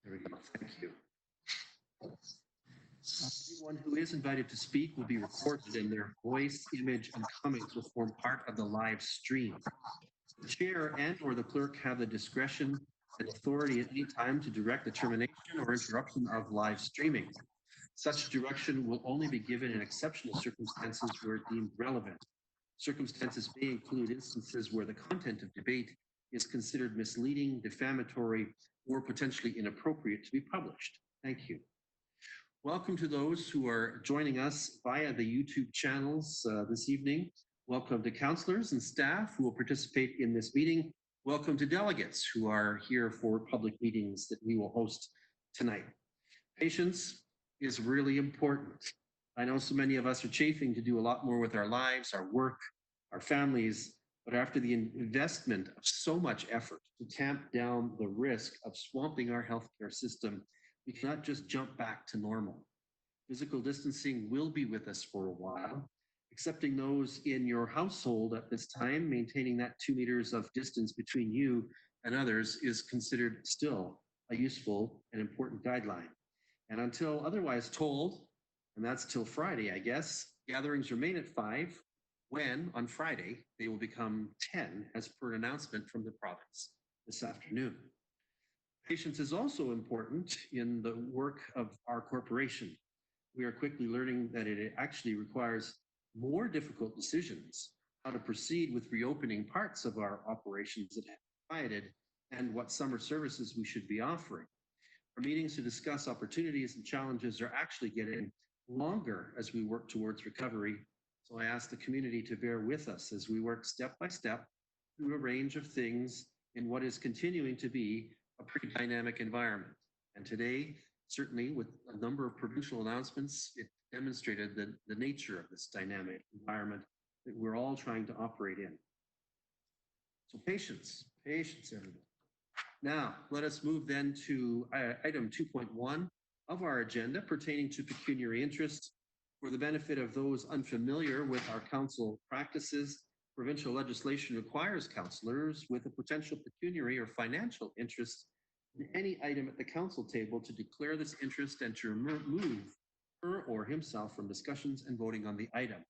There we go. Thank you. Anyone who is invited to speak will be recorded, and their voice, image, and comments will form part of the live stream. The chair and/or the clerk have the discretion and authority at any time to direct the termination or interruption of live streaming. Such direction will only be given in exceptional circumstances where deemed relevant. Circumstances may include instances where the content of debate is considered misleading, defamatory, or potentially inappropriate to be published. Thank you. Welcome to those who are joining us via the YouTube channels this evening. Welcome to counselors and staff who will participate in this meeting. Welcome to delegates who are here for public meetings that we will host tonight. Patience is really important. I know so many of us are chafing to do a lot more with our lives, our work, our families, but after the investment of so much effort to tamp down the risk of swamping our healthcare system, we cannot just jump back to normal. Physical distancing will be with us for a while. Accepting those in your household at this time, maintaining that 2 meters of distance between you and others is considered still a useful and important guideline. And until otherwise told, and that's till Friday, I guess, gatherings remain at 5, when on Friday they will become 10 as per an announcement from the province this afternoon. Patience is also important in the work of our corporation. We are quickly learning that it actually requires more difficult decisions, how to proceed with reopening parts of our operations that have quieted and what summer services we should be offering. Our meetings to discuss opportunities and challenges are actually getting longer as we work towards recovery. So I ask the community to bear with us as we work step by step through a range of things in what is continuing to be a pretty dynamic environment. And today, certainly with a number of provincial announcements, it demonstrated the nature of this dynamic environment that we're all trying to operate in. So patience, everybody. Now, let us move then to item 2.1 of our agenda pertaining to pecuniary interest. For the benefit of those unfamiliar with our council practices, provincial legislation requires councillors with a potential pecuniary or financial interest in any item at the council table to declare this interest and to remove her or himself from discussions and voting on the item.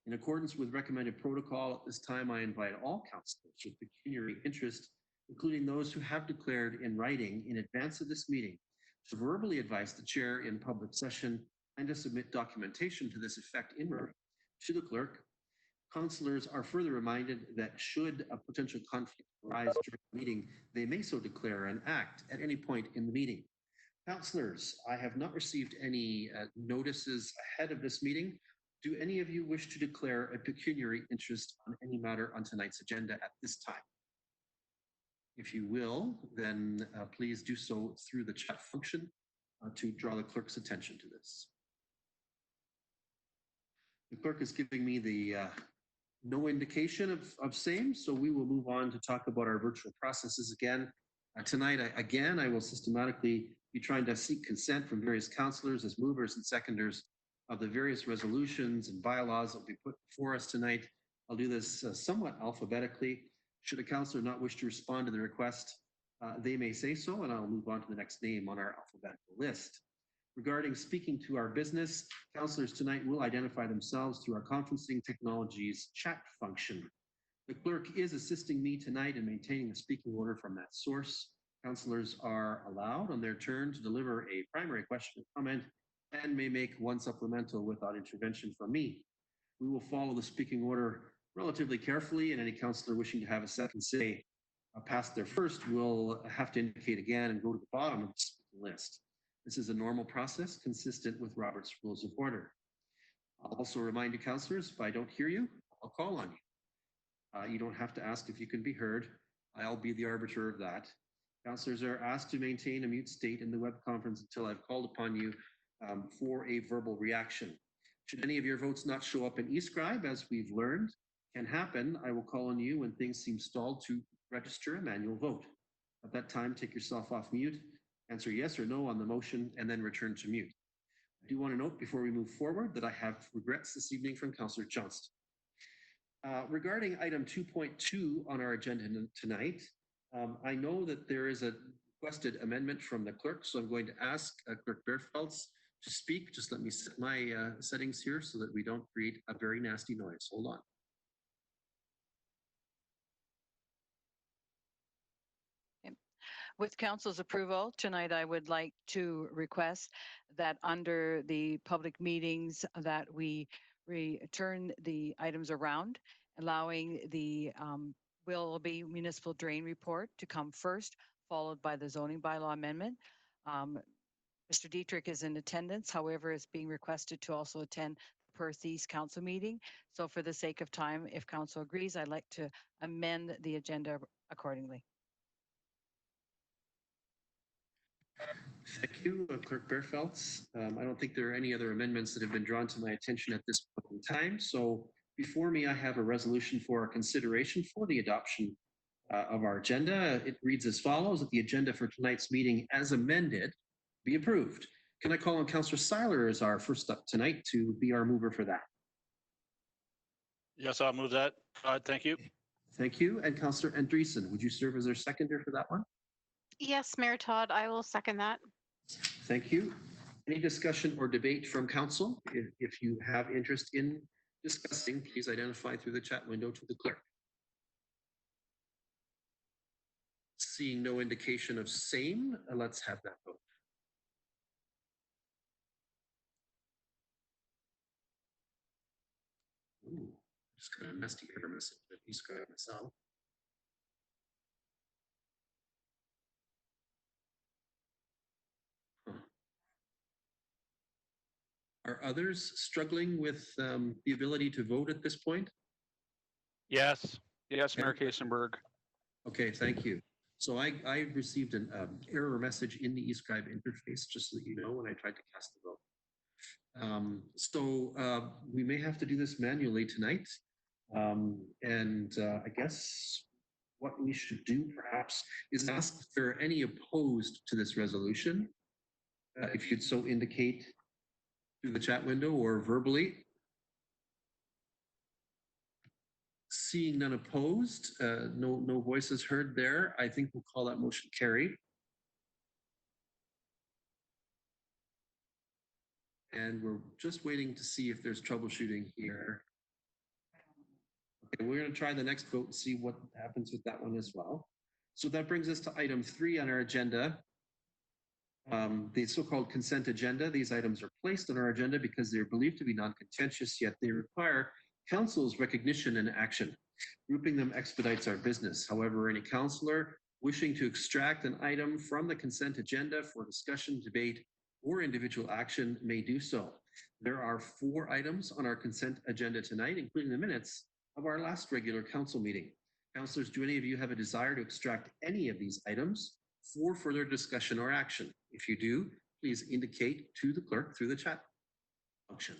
In accordance with recommended protocol, at this time, I invite all councillors with pecuniary interest, including those who have declared in writing in advance of this meeting, to verbally advise the chair in public session and to submit documentation to this effect in writing to the clerk. Councillors are further reminded that should a potential conflict arise during the meeting, they may so declare and act at any point in the meeting. Councillors, I have not received any notices ahead of this meeting. Do any of you wish to declare a pecuniary interest on any matter on tonight's agenda at this time? If you will, then please do so through the chat function to draw the clerk's attention to this. The clerk is giving me the no indication of same, so we will move on to talk about our virtual processes again. Tonight, I will systematically be trying to seek consent from various councillors as movers and seconders of the various resolutions and bylaws that will be put before us tonight. I'll do this somewhat alphabetically. Should a councillor not wish to respond to the request, they may say so, and I'll move on to the next name on our alphabetical list. Regarding speaking to our business, councillors tonight will identify themselves through our conferencing technologies chat function. The clerk is assisting me tonight in maintaining the speaking order from that source. Councillors are allowed on their turn to deliver a primary question or comment and may make one supplemental without intervention from me. We will follow the speaking order relatively carefully, and any councillor wishing to have a second say past their first will have to indicate again and go to the bottom of the speaking list. This is a normal process consistent with Robert's Rules of Order. I'll also remind you, councillors, if I don't hear you, I'll call on you. You don't have to ask if you can be heard. I'll be the arbiter of that. Councillors are asked to maintain a mute state in the web conference until I've called upon you for a verbal reaction. Should any of your votes not show up in eScribe, as we've learned can happen, I will call on you when things seem stalled to register a manual vote. At that time, take yourself off mute, answer yes or no on the motion, and then return to mute. I do want to note before we move forward that I have regrets this evening from Councillor Johnston. Regarding item 2.2 on our agenda tonight, I know that there is a requested amendment from the clerk, so I'm going to ask Clerk Bertfelds to speak. Just let me set my settings here so that we don't create a very nasty noise. Hold on. With council's approval, tonight I would like to request that under the public meetings that we return the items around, allowing the Willoughby Municipal Drain Report to come first, followed by the zoning bylaw amendment. Mr. Dietrich is in attendance, however, is being requested to also attend the Perth East Council meeting. So for the sake of time, if council agrees, I'd like to amend the agenda accordingly. Thank you, Clerk Bertfelds. I don't think there are any other amendments that have been drawn to my attention at this point in time. So before me, I have a resolution for consideration for the adoption of our agenda. It reads as follows: that the agenda for tonight's meeting as amended be approved. Can I call on Councillor Seiler as our first up tonight to be our mover for that? Yes, I'll move that. Thank you. Thank you. And Councillor Andreessen, would you serve as our seconder for that one? Yes, Mayor Todd, I will second that. Thank you. Any discussion or debate from council? If you have interest in discussing, please identify through the chat window to the clerk. Seeing no indication of same, let's have that vote. Ooh, just got a nasty error message that he's got myself. Are others struggling with the ability to vote at this point? Yes, yes, Mayor Kasenberg. Okay, thank you. So I received an error message in the eScribe interface, just so that you know, when I tried to cast the vote. We may have to do this manually tonight. I guess what we should do perhaps is ask if there are any opposed to this resolution. If you'd so indicate through the chat window or verbally. Seeing none opposed, no voices heard there, I think we'll call that motion carried. And we're just waiting to see if there's troubleshooting here. Okay, we're going to try the next vote and see what happens with that one as well. So that brings us to item 3 on our agenda. The so-called consent agenda. These items are placed on our agenda because they're believed to be non-contentious, yet they require council's recognition and action. Grouping them expedites our business. However, any councillor wishing to extract an item from the consent agenda for discussion, debate, or individual action may do so. There are 4 items on our consent agenda tonight, including the minutes of our last regular council meeting. Councillors, do any of you have a desire to extract any of these items for further discussion or action? If you do, please indicate to the clerk through the chat function.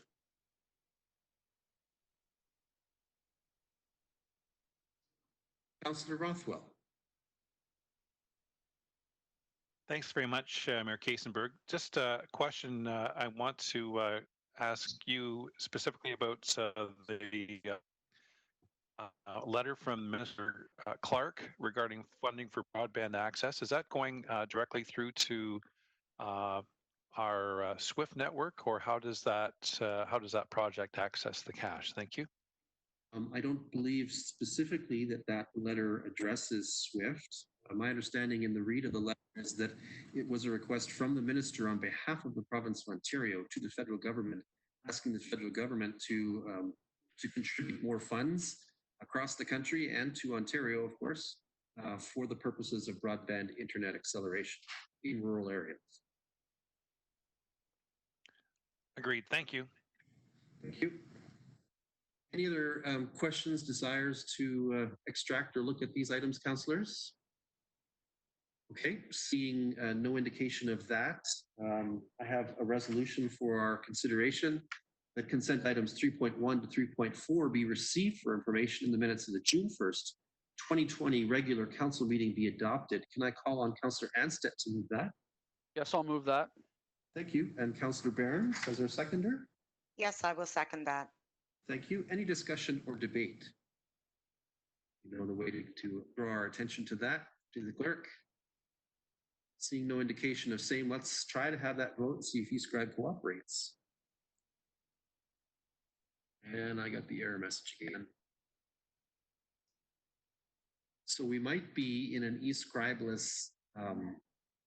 Councillor Rothwell. Thanks very much, Mayor Kasenberg. Just a question I want to ask you specifically about the letter from Minister Clark regarding funding for broadband access. Is that going directly through to our SWIFT network, or how does that project access the cash? Thank you. I don't believe specifically that letter addresses SWIFT. My understanding in the read of the letter is that it was a request from the minister on behalf of the province of Ontario to the federal government, asking the federal government to contribute more funds across the country and to Ontario, of course, for the purposes of broadband internet acceleration in rural areas. Agreed. Thank you. Thank you. Any other questions, desires to extract or look at these items, councillors? Okay, seeing no indication of that, I have a resolution for our consideration that consent items 3.1 to 3.4 be received for information in the minutes of the June 1st, 2020 regular council meeting be adopted. Can I call on Councillor Anstett to move that? Yes, I'll move that. Thank you. And Councillor Barron as our seconder? Yes, I will second that. Thank you. Any discussion or debate? You know the way to draw our attention to that. To the clerk. Seeing no indication of same, let's try to have that vote and see if eScribe cooperates. And I got the error message again. So we might be in an eScribeless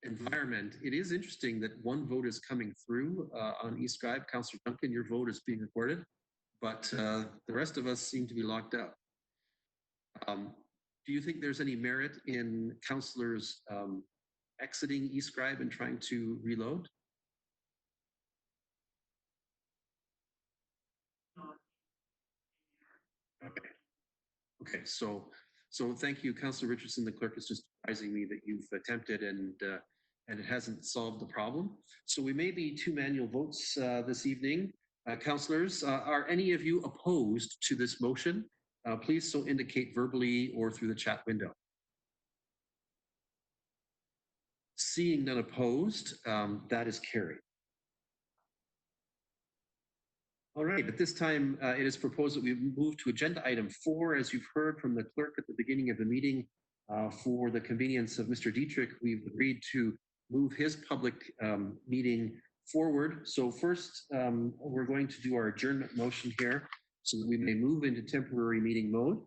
environment. It is interesting that one vote is coming through on eScribe. Councillor Duncan, your vote is being recorded, but the rest of us seem to be locked out. Do you think there's any merit in councillors exiting eScribe and trying to reload? Okay. Okay, so thank you, Councillor Richardson. The clerk is just advising me that you've attempted and it hasn't solved the problem. So we may be two manual votes this evening. Councillors, are any of you opposed to this motion? Please so indicate verbally or through the chat window. Seeing none opposed, that is carried. All right, at this time, it is proposed that we move to agenda item 4. As you've heard from the clerk at the beginning of the meeting, for the convenience of Mr. Dietrich, we've agreed to move his public meeting forward. So first, we're going to do our adjournment motion here so that we may move into temporary meeting mode.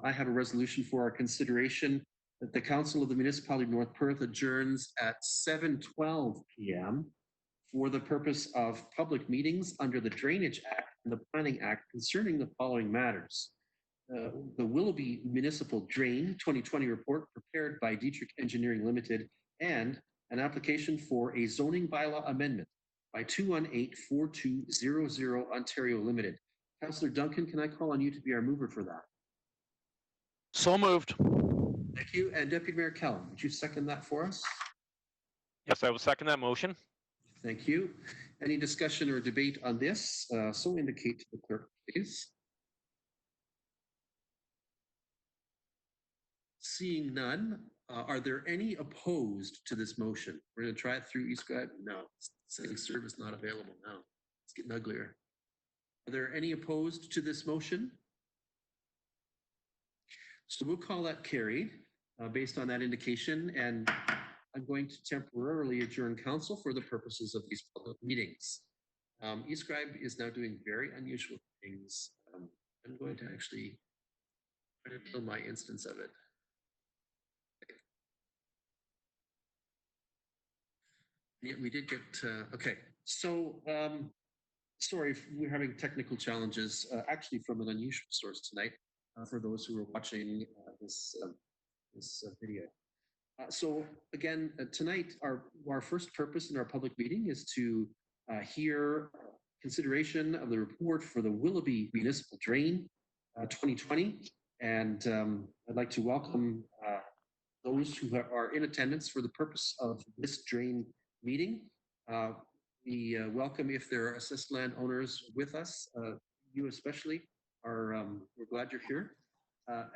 I have a resolution for our consideration that the Council of the Municipality of North Perth adjourns at 7:12 p.m. for the purpose of public meetings under the Drainage Act and the Planning Act concerning the following matters. The Willoughby Municipal Drain 2020 report prepared by Dietrich Engineering Limited and an application for a zoning bylaw amendment by 218-4200 Ontario Limited. Councillor Duncan, can I call on you to be our mover for that? So moved. Thank you. And Deputy Mayor Callum, would you second that for us? Yes, I will second that motion. Thank you. Any discussion or debate on this? So indicate to the clerk, please. Seeing none, are there any opposed to this motion? We're going to try it through eScribe. No, saying service not available now. It's getting uglier. Are there any opposed to this motion? So we'll call that carried based on that indication, and I'm going to temporarily adjourn council for the purposes of these public meetings. eScribe is now doing very unusual things. I'm going to actually try to kill my instance of it. Yeah, we did get, okay. So, sorry, we're having technical challenges, actually from an unusual source tonight for those who are watching this video. So again, tonight, our first purpose in our public meeting is to hear consideration of the report for the Willoughby Municipal Drain 2020. And I'd like to welcome those who are in attendance for the purpose of this drain meeting. We welcome if there are assist landowners with us, you especially are, we're glad you're here.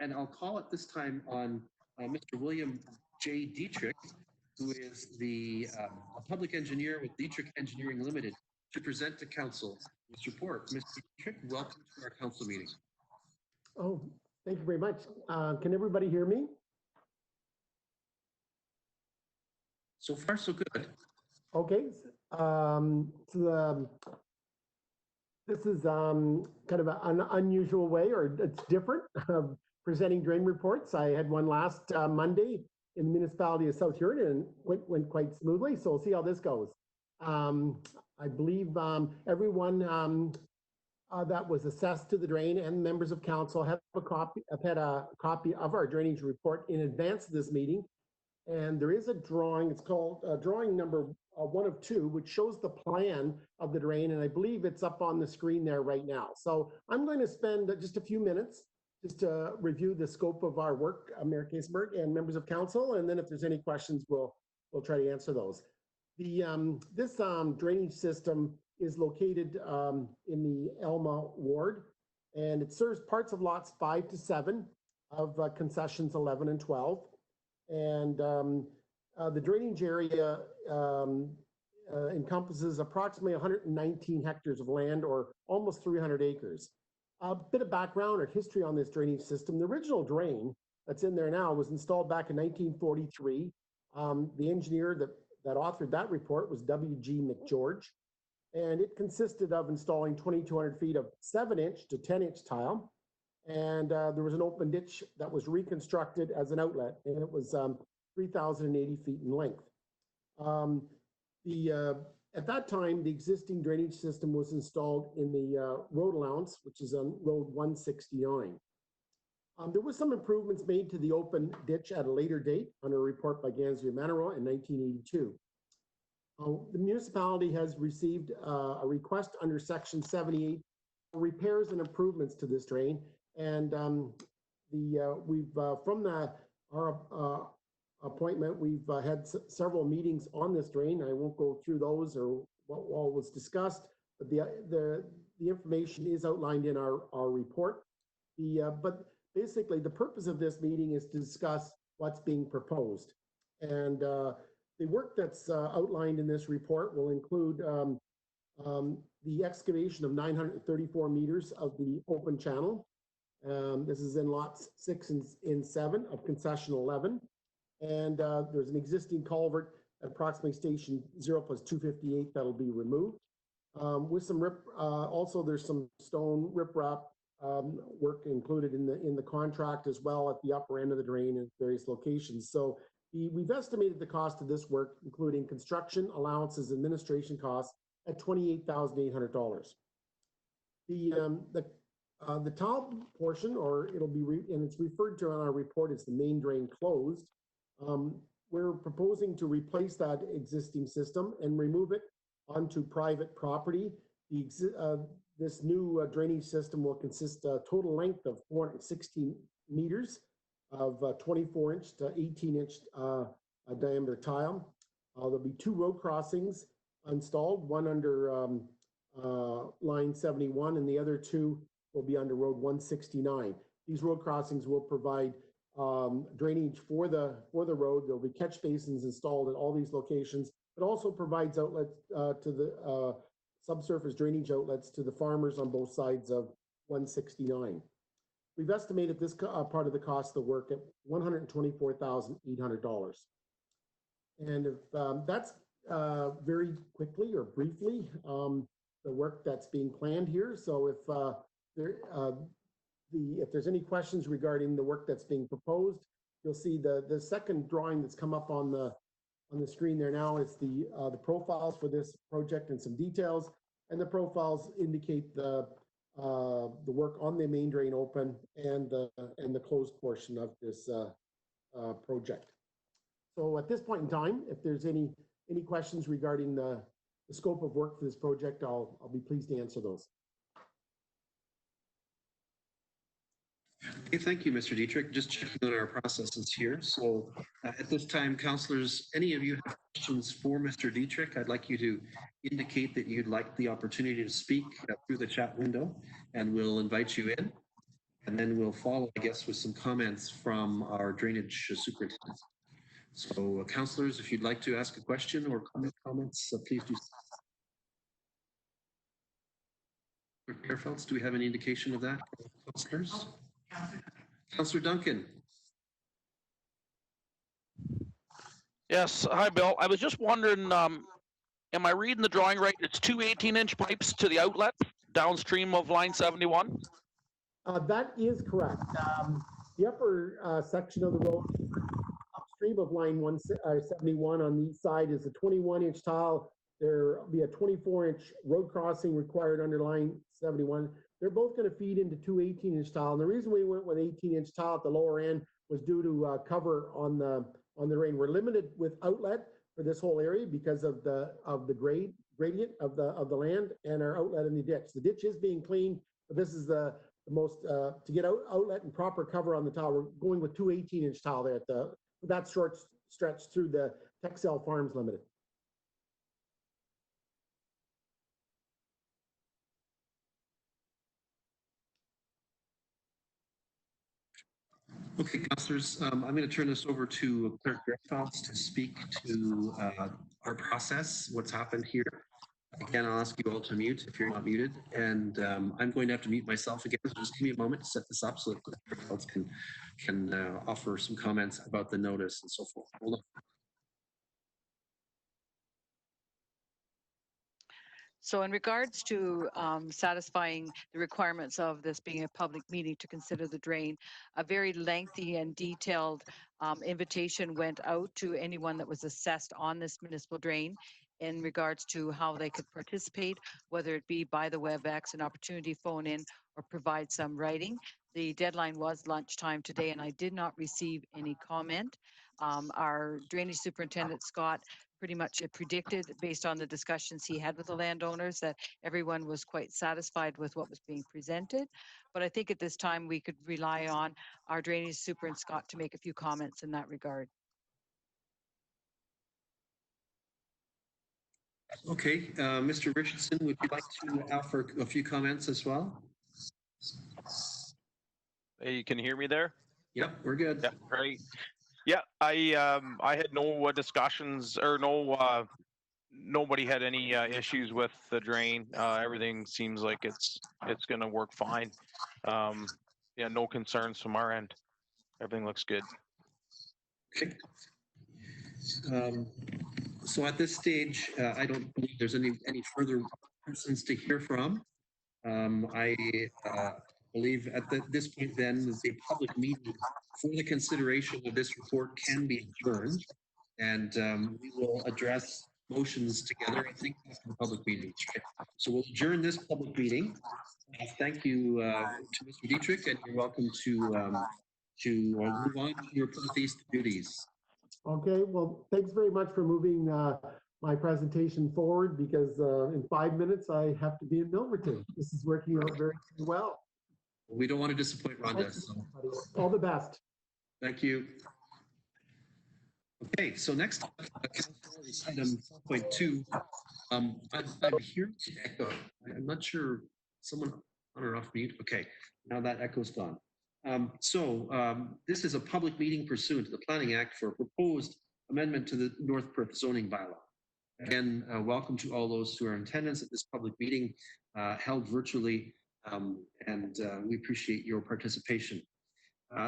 And I'll call at this time on Mr. William J. Dietrich, who is the public engineer with Dietrich Engineering Limited, to present to council this report. Mr. Dietrich, welcome to our council meeting. Oh, thank you very much. Can everybody hear me? So far, so good. Okay. This is kind of an unusual way, or it's different, of presenting drain reports. I had one last Monday in the municipality of South Huron, and went quite smoothly. So we'll see how this goes. I believe everyone that was assessed to the drain and members of council have had a copy of our drainage report in advance of this meeting. And there is a drawing, it's called drawing number 1 of 2, which shows the plan of the drain. And I believe it's up on the screen there right now. So I'm going to spend just a few minutes just to review the scope of our work, Mayor Kasenberg and members of council. And then if there's any questions, we'll try to answer those. This drainage system is located in the Elma ward, and it serves parts of lots 5 to 7 of concessions 11 and 12. And the drainage area encompasses approximately 119 hectares of land, or almost 300 acres. A bit of background or history on this drainage system. The original drain that's in there now was installed back in 1943. The engineer that authored that report was W.G. McGeorge, and it consisted of installing 2,200 feet of 7-inch to 10-inch tile, and there was an open ditch that was reconstructed as an outlet, and it was 3,080 feet in length. At that time, the existing drainage system was installed in the road allowance, which is on Road 169. There was some improvements made to the open ditch at a later date under a report by Gansby Manero in 1982. The municipality has received a request under Section 78 for repairs and improvements to this drain, and our appointment, we've had several meetings on this drain. I won't go through those or what all was discussed, but the information is outlined in our report. But basically, the purpose of this meeting is to discuss what's being proposed. And the work that's outlined in this report will include the excavation of 934 meters of the open channel. This is in lots 6 and 7 of concession 11. And there's an existing culvert at approximately station 0+258 that'll be removed. With some also there's some stone riprap work included in the contract as well at the upper end of the drain in various locations. So we've estimated the cost of this work, including construction, allowances, administration costs, at $28,800. The top portion, or it'll be, and it's referred to on our report as the main drain closed. We're proposing to replace that existing system and remove it onto private property. This new drainage system will consist a total length of 416 meters of 24-inch to 18-inch diameter tile. There'll be 2 road crossings installed, one under line 71 and the other 2 will be under Road 169. These road crossings will provide drainage for the road. There'll be catch basins installed at all these locations. It also provides outlets to the subsurface drainage outlets to the farmers on both sides of 169. We've estimated this part of the cost of the work at $124,800. And if that's very quickly or briefly the work that's being planned here. So if there's any questions regarding the work that's being proposed, you'll see the second drawing that's come up on the screen there now is the profiles for this project and some details, and the profiles indicate the work on the main drain open and the closed portion of this project. So at this point in time, if there's any questions regarding the scope of work for this project, I'll be pleased to answer those. Okay, thank you, Mr. Dietrich. Just checking on our processes here. So at this time, councillors, any of you have questions for Mr. Dietrich? I'd like you to indicate that you'd like the opportunity to speak through the chat window, and we'll invite you in. And then we'll follow, I guess, with some comments from our drainage superintendent. So councillors, if you'd like to ask a question or comments, please do. Fairfelds, do we have any indication of that, councillors? Councillor Duncan. Yes. Hi, Bill. I was just wondering, am I reading the drawing right? It's 2 18-inch pipes to the outlet downstream of line 71? That is correct. The upper section of the road upstream of line 71 on the east side is a 21-inch tile. There will be a 24-inch road crossing required under line 71. They're both going to feed into 2 18-inch tile. And the reason we went with 18-inch tile at the lower end was due to cover on the drain. We're limited with outlet for this whole area because of the gradient of the land and our outlet in the ditch. The ditch is being cleaned, but this is the most to get outlet and proper cover on the tile. We're going with 2 18-inch tile there at that short stretch through the Texel Farms Limited. Okay, councillors, I'm going to turn this over to Clerk Greffelds to speak to our process, what's happened here. Again, I'll ask you all to mute if you're not muted, and I'm going to have to mute myself again. So just give me a moment to set this up so that everyone else can offer some comments about the notice and so forth. Hold on. So in regards to satisfying the requirements of this being a public meeting to consider the drain, a very lengthy and detailed invitation went out to anyone that was assessed on this municipal drain in regards to how they could participate, whether it be by the WebEx, an opportunity phone in, or provide some writing. The deadline was lunchtime today, and I did not receive any comment. Our drainage superintendent, Scott, pretty much predicted based on the discussions he had with the landowners that everyone was quite satisfied with what was being presented. But I think at this time we could rely on our drainage super and Scott to make a few comments in that regard. Okay, Mr. Richardson, would you like to offer a few comments as well? Hey, you can hear me there? Yep, we're good. Yeah, great. Yeah, I had no discussions or no nobody had any issues with the drain. Everything seems like it's going to work fine. Yeah, no concerns from our end. Everything looks good. Okay. So at this stage, I don't believe there's any further persons to hear from. I believe at this point then the public meeting for the consideration of this report can be adjourned, and we will address motions together, I think, after the public meeting. Right? So we'll adjourn this public meeting. Thank you to Mr. Dietrich, and you're welcome to move on to your Perth East duties. Okay, well, thanks very much for moving my presentation forward, because in 5 minutes I have to be in Milverton. This is working out very well. We don't want to disappoint Rhonda. So. All the best. Thank you. Okay, so next is item 4.2. I'm hearing an echo. I'm not sure, someone on or off mute. Okay, now that echo's gone. This is a public meeting pursuant to the Planning Act for a proposed amendment to the North Perth zoning bylaw. Again, welcome to all those who are in attendance at this public meeting held virtually, and we appreciate your participation.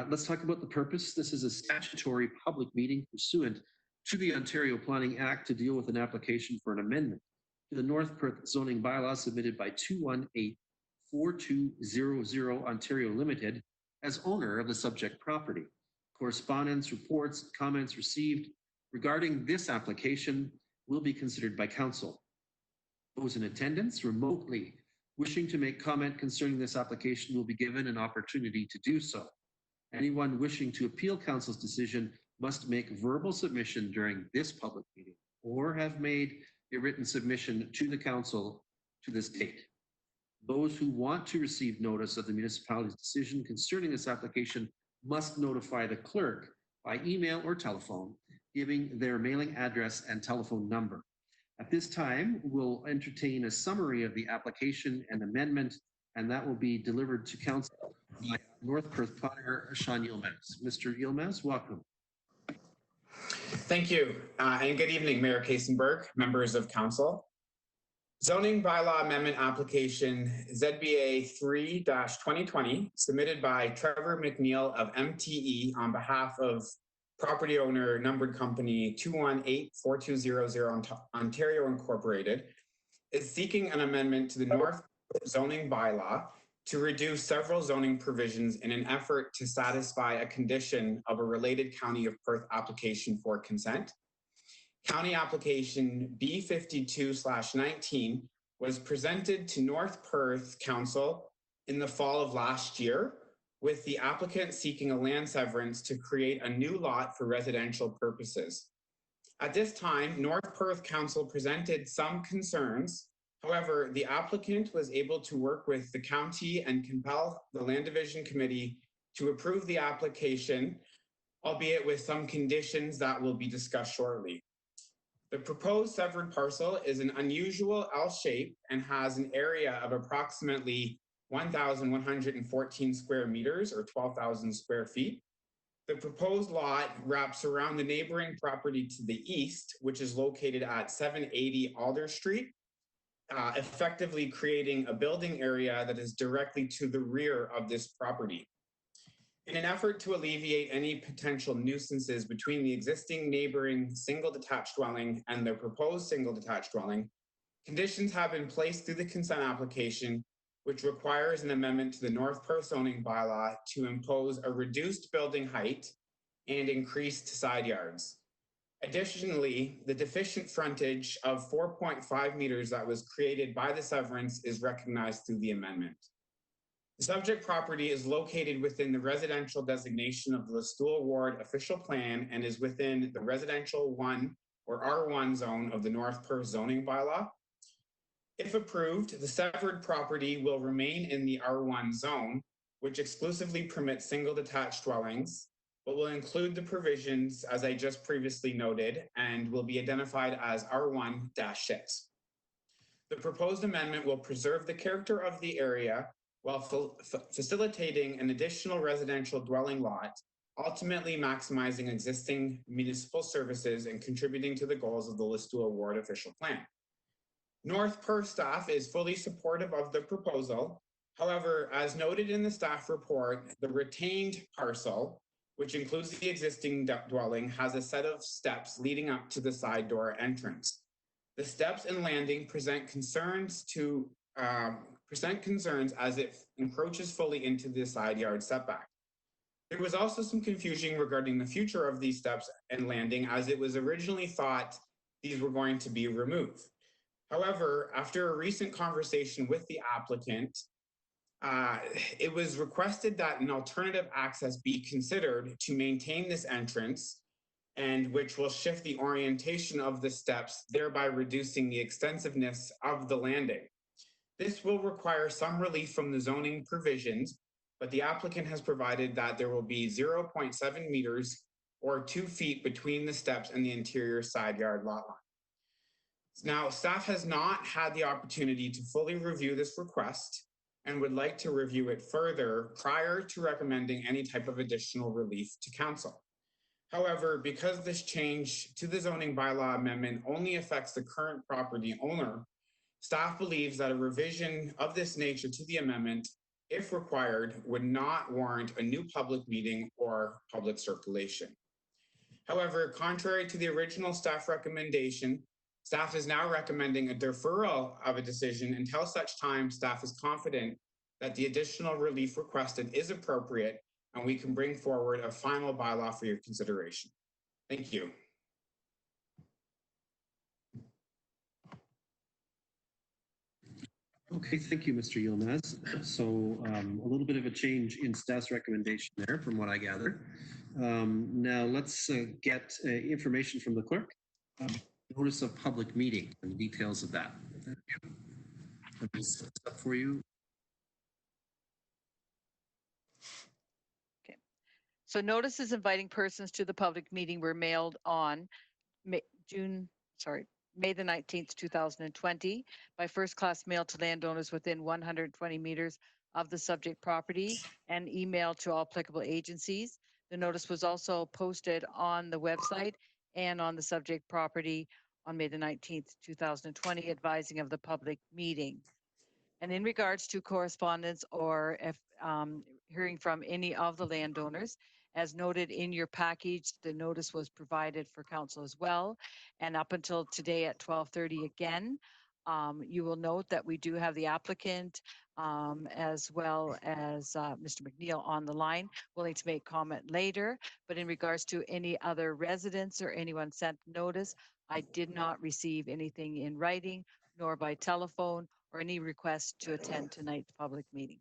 Let's talk about the purpose. This is a statutory public meeting pursuant to the Ontario Planning Act to deal with an application for an amendment to the North Perth zoning bylaw submitted by 218-4200 Ontario Limited as owner of the subject property. Correspondence, reports, comments received regarding this application will be considered by council. Those in attendance remotely wishing to make comment concerning this application will be given an opportunity to do so. Anyone wishing to appeal council's decision must make verbal submission during this public meeting or have made a written submission to the council to this date. Those who want to receive notice of the municipality's decision concerning this application must notify the clerk by email or telephone, giving their mailing address and telephone number. At this time, we'll entertain a summary of the application and amendment, and that will be delivered to council by North Perth planner Sean Yilmaz. Mr. Yilmaz, welcome. Thank you, and good evening, Mayor Kasenberg, members of council. Zoning bylaw amendment application ZBA 3-2020 submitted by Trevor McNeil of MTE on behalf of property owner numbered company 218-4200 Ontario Incorporated is seeking an amendment to the North zoning bylaw to reduce several zoning provisions in an effort to satisfy a condition of a related County of Perth application for consent. County application B52/19 was presented to North Perth Council in the fall of last year, with the applicant seeking a land severance to create a new lot for residential purposes. At this time, North Perth Council presented some concerns. However, the applicant was able to work with the county and compel the Land Division Committee to approve the application, albeit with some conditions that will be discussed shortly. The proposed severed parcel is an unusual L shape and has an area of approximately 1,114 square meters or 12,000 square feet. The proposed lot wraps around the neighboring property to the east, which is located at 780 Alder Street. effectively creating a building area that is directly to the rear of this property. In an effort to alleviate any potential nuisances between the existing neighboring single detached dwelling and the proposed single detached dwelling, conditions have been placed through the consent application, which requires an amendment to the North Perth zoning bylaw to impose a reduced building height and increased side yards. Additionally, the deficient frontage of 4.5 meters that was created by the severance is recognized through the amendment. The subject property is located within the residential designation of the Listowel Ward official plan and is within the residential 1 or R1 zone of the North Perth zoning bylaw. If approved, the severed property will remain in the R1 zone, which exclusively permits single detached dwellings, but will include the provisions as I just previously noted and will be identified as R1-6. The proposed amendment will preserve the character of the area while facilitating an additional residential dwelling lot, ultimately maximizing existing municipal services and contributing to the goals of the Listowel Ward official plan. North Perth staff is fully supportive of the proposal. However, as noted in the staff report, the retained parcel, which includes the existing dwelling, has a set of steps leading up to the side door entrance. The steps and landing present concerns as it encroaches fully into the side yard setback. There was also some confusion regarding the future of these steps and landing, as it was originally thought these were going to be removed. However, after a recent conversation with the applicant, it was requested that an alternative access be considered to maintain this entrance, and which will shift the orientation of the steps, thereby reducing the extensiveness of the landing. This will require some relief from the zoning provisions, but the applicant has provided that there will be 0.7 meters or 2 feet between the steps and the interior side yard lot line. Now, staff has not had the opportunity to fully review this request and would like to review it further prior to recommending any type of additional relief to council. However, because this change to the zoning bylaw amendment only affects the current property owner, staff believes that a revision of this nature to the amendment, if required, would not warrant a new public meeting or public circulation. However, contrary to the original staff recommendation, staff is now recommending a deferral of a decision until such time staff is confident that the additional relief requested is appropriate and we can bring forward a final bylaw for your consideration. Thank you. Okay, thank you, Mr. Yilmaz. So a little bit of a change in staff's recommendation there from what I gather. Now let's get information from the clerk. Notice of public meeting and details of that. Let me set this up for you. Okay. So notices inviting persons to the public meeting were mailed on May the 19th, 2020 by first class mail to landowners within 120 meters of the subject property and emailed to all applicable agencies. The notice was also posted on the website and on the subject property on May the 19th, 2020, advising of the public meeting. And in regards to correspondence or if hearing from any of the landowners, as noted in your package, the notice was provided for council as well. And up until today at 12:30 again, you will note that we do have the applicant as well as Mr. McNeil on the line, willing to make comment later. But in regards to any other residents or anyone sent notice, I did not receive anything in writing nor by telephone or any request to attend tonight's public meeting.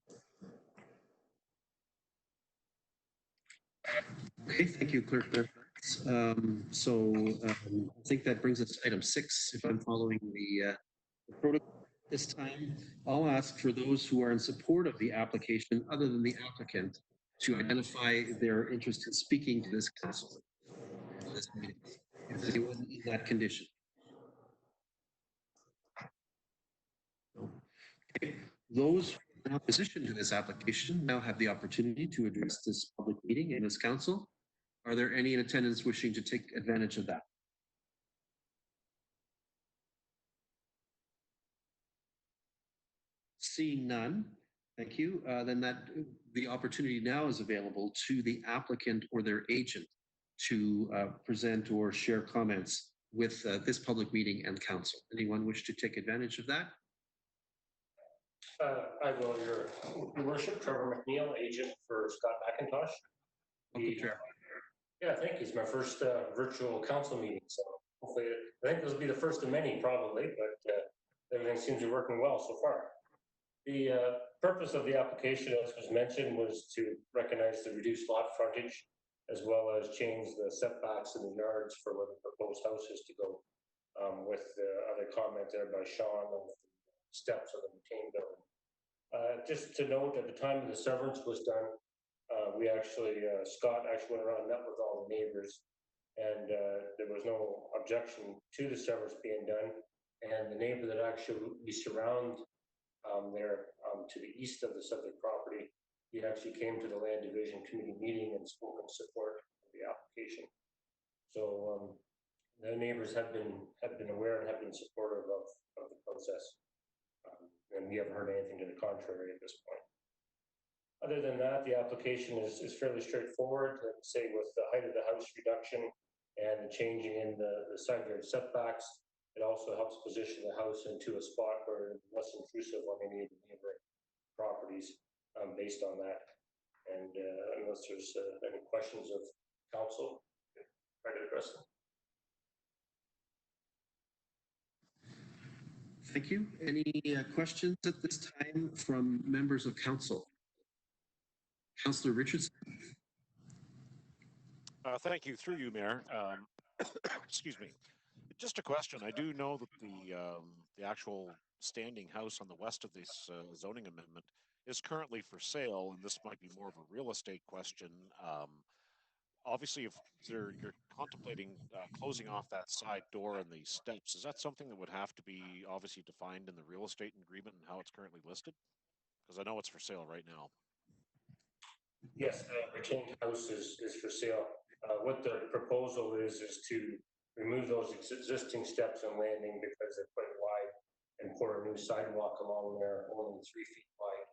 Okay, thank you, Clerk. I think that brings us to item 6. If I'm following the protocol this time, I'll ask for those who are in support of the application, other than the applicant, to identify their interest in speaking to this council. This meeting. Is anyone in that condition? Okay. Those who are in opposition to this application now have the opportunity to address this public meeting in this council. Are there any in attendance wishing to take advantage of that? Seeing none, thank you. Then the opportunity now is available to the applicant or their agent to present or share comments with this public meeting and council. Anyone wish to take advantage of that? I will, Your Worship, Trevor McNeil, agent for Scott McIntosh. Welcome, Chair. Yeah, thank you. It's my first virtual council meeting, so hopefully, I think this will be the first of many probably, but everything seems to be working well so far. The purpose of the application, as was mentioned, was to recognize the reduced lot frontage, as well as change the setbacks in the yards for where the proposed house is to go, with the other comment there by Sean of the steps of the retained building. Just to note, at the time of the severance was done, we actually, Scott actually went around and met with all the neighbors, and there was no objection to the severance being done. And the neighbor that actually we surround there to the east of the subject property, he actually came to the Land Division Committee meeting and spoke in support of the application. So the neighbors have been aware and have been supportive of the process. And we haven't heard anything to the contrary at this point. Other than that, the application is fairly straightforward. Let's say with the height of the house reduction and the changing in the side yard setbacks, it also helps position the house into a spot where it's less intrusive on any of the neighboring properties based on that. And unless there's any questions of council, try to address them. Thank you. Any questions at this time from members of council? Councillor Richardson. Thank you. Through you, Mayor. Excuse me. Just a question. I do know that the actual standing house on the west of this zoning amendment is currently for sale, and this might be more of a real estate question. Obviously, if you're contemplating closing off that side door and the steps, is that something that would have to be obviously defined in the real estate agreement and how it's currently listed? Because I know it's for sale right now. Yes, the retained house is for sale. What the proposal is to remove those existing steps and landing because they're quite wide, and pour a new sidewalk along there, only 3 feet wide,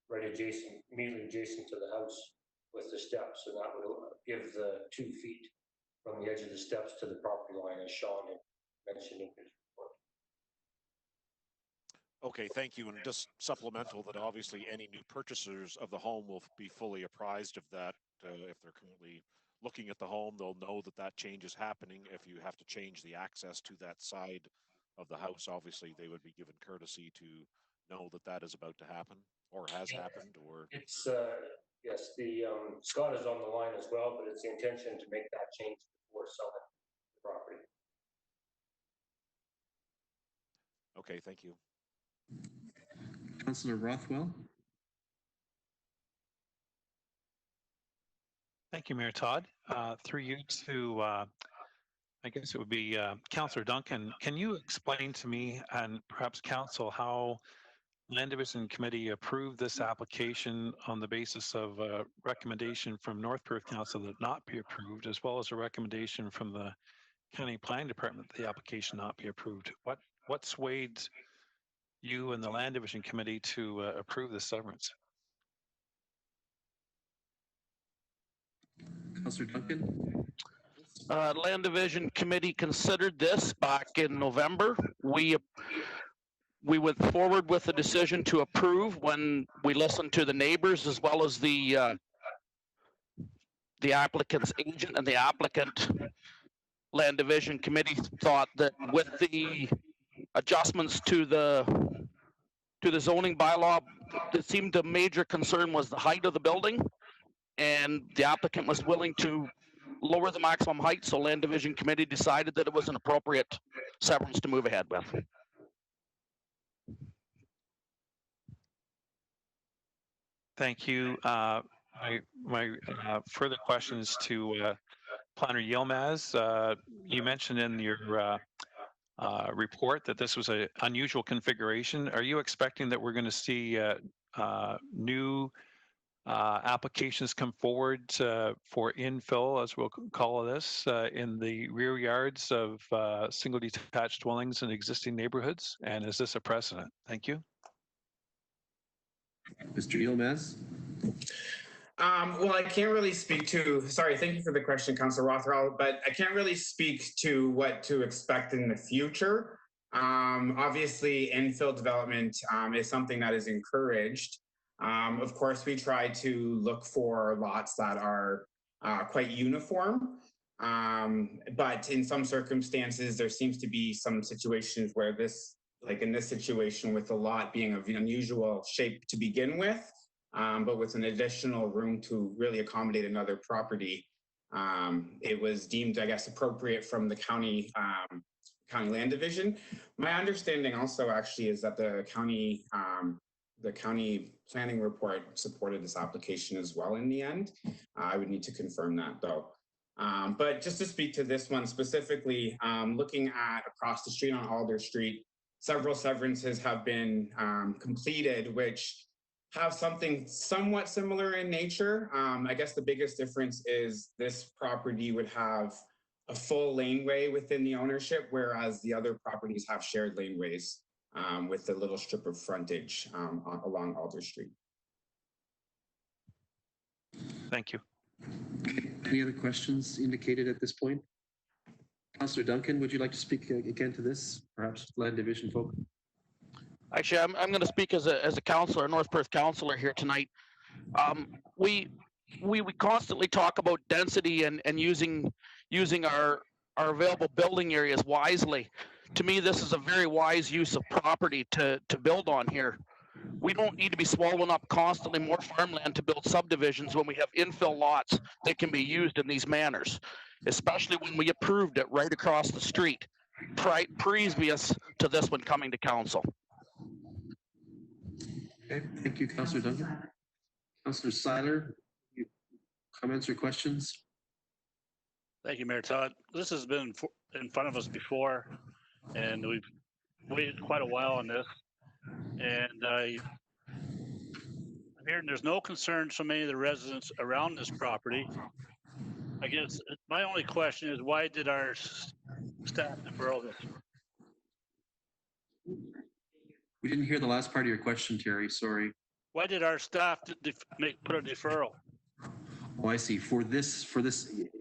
right adjacent, immediately adjacent to the house with the steps, and that would give the 2 feet from the edge of the steps to the property line, as Sean had mentioned in his report. Okay, thank you. And just supplemental that obviously any new purchasers of the home will be fully apprised of that. If they're currently looking at the home, they'll know that that change is happening. If you have to change the access to that side of the house, obviously they would be given courtesy to know that that is about to happen or has happened. Or it's yes, the Scott is on the line as well, but it's the intention to make that change before selling the property. Okay, thank you. Councillor Rothwell. Thank you, Mayor Todd. Through you to, I guess it would be Councillor Duncan. Can you explain to me and perhaps council how Land Division Committee approved this application on the basis of a recommendation from North Perth Council that not be approved, as well as a recommendation from the County Planning Department that the application not be approved? What swayed you and the Land Division Committee to approve this severance? Councillor Duncan. Land Division Committee considered this back in November. We went forward with the decision to approve when we listened to the neighbors as well as the applicant's agent and the applicant. Land Division Committee thought that with the adjustments to the zoning bylaw, it seemed a major concern was the height of the building, and the applicant was willing to lower the maximum height, so Land Division Committee decided that it was an appropriate severance to move ahead with. Thank you. My further questions to Planner Yilmaz. You mentioned in your report that this was an unusual configuration. Are you expecting that we're going to see new applications come forward for infill, as we'll call this, in the rear yards of single detached dwellings in existing neighborhoods? And is this a precedent? Thank you. Mr. Yilmaz? Well, I can't really speak to, sorry, thank you for the question, Councillor Rothwell, but I can't really speak to what to expect in the future. Obviously, infill development is something that is encouraged. Of course, we try to look for lots that are quite uniform. But in some circumstances, there seems to be some situations where this, like in this situation with the lot being of unusual shape to begin with, but with an additional room to really accommodate another property, it was deemed, I guess, appropriate from the county land division. My understanding also actually is that the county planning report supported this application as well in the end. I would need to confirm that though. But just to speak to this one specifically, looking at across the street on Alder Street, several severances have been completed, which have something somewhat similar in nature. I guess the biggest difference is this property would have a full laneway within the ownership, whereas the other properties have shared laneways with a little strip of frontage along Alder Street. Thank you. Any other questions indicated at this point? Councillor Duncan, would you like to speak again to this, perhaps land division folk? Actually, I'm going to speak as a councillor, a North Perth councillor here tonight. We constantly talk about density and using our available building areas wisely. To me, this is a very wise use of property to build on here. We don't need to be swallowing up constantly more farmland to build subdivisions when we have infill lots that can be used in these manners, especially when we approved it right across the street, previous to this one coming to council. Okay, thank you, Councillor Duncan. Councillor Seiler, comments or questions? Thank you, Mayor Todd. This has been in front of us before, and we've waited quite a while on this. And I'm hearing there's no concerns from any of the residents around this property. I guess my only question is, why did our staff defer this? We didn't hear the last part of your question, Terry. Sorry. Why did our staff put a deferral? Oh, I see. For this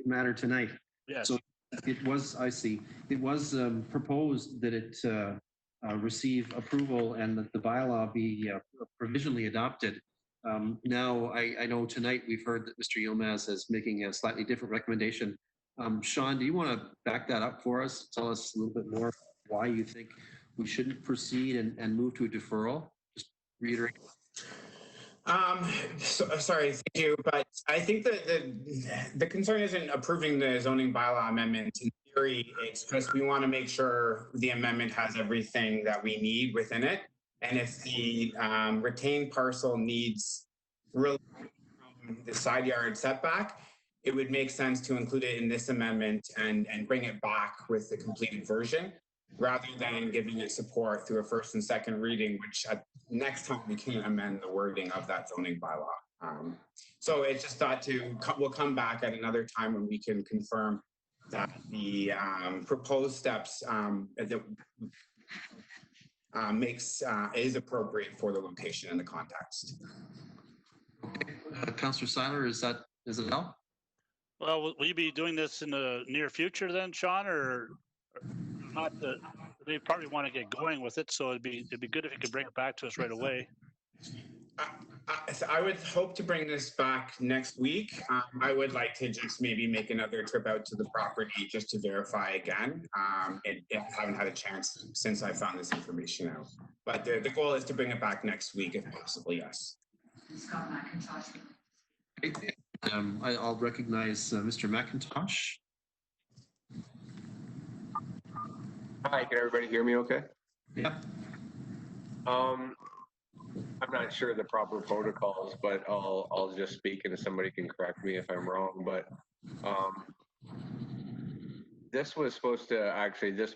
matter tonight. Yes. So it was. I see. It was proposed that it receive approval and that the bylaw be provisionally adopted. Now, I know tonight we've heard that Mr. Yilmaz is making a slightly different recommendation. Sean, do you want to back that up for us? Tell us a little bit more why you think we shouldn't proceed and move to a deferral? Just reiterate. Sorry, thank you, but I think that the concern isn't approving the zoning bylaw amendment. In theory, it's just we want to make sure the amendment has everything that we need within it. And if the retained parcel needs relief from the side yard setback, it would make sense to include it in this amendment and bring it back with the completed version, rather than giving it support through a first and second reading, which next time we can amend the wording of that zoning bylaw. So it's just thought we'll come back at another time when we can confirm that the proposed steps that is appropriate for the location and the context. Okay, Councillor Seiler, is it now? Well, will you be doing this in the near future then, Sean, or not? They probably want to get going with it, so it'd be good if you could bring it back to us right away. I would hope to bring this back next week. I would like to just maybe make another trip out to the property just to verify again. I haven't had a chance since I found this information out. But the goal is to bring it back next week if possible, yes. I'll recognize Mr. McIntosh. Hi, can everybody hear me okay? Yeah. I'm not sure the proper protocols, but I'll just speak and somebody can correct me if I'm wrong. But this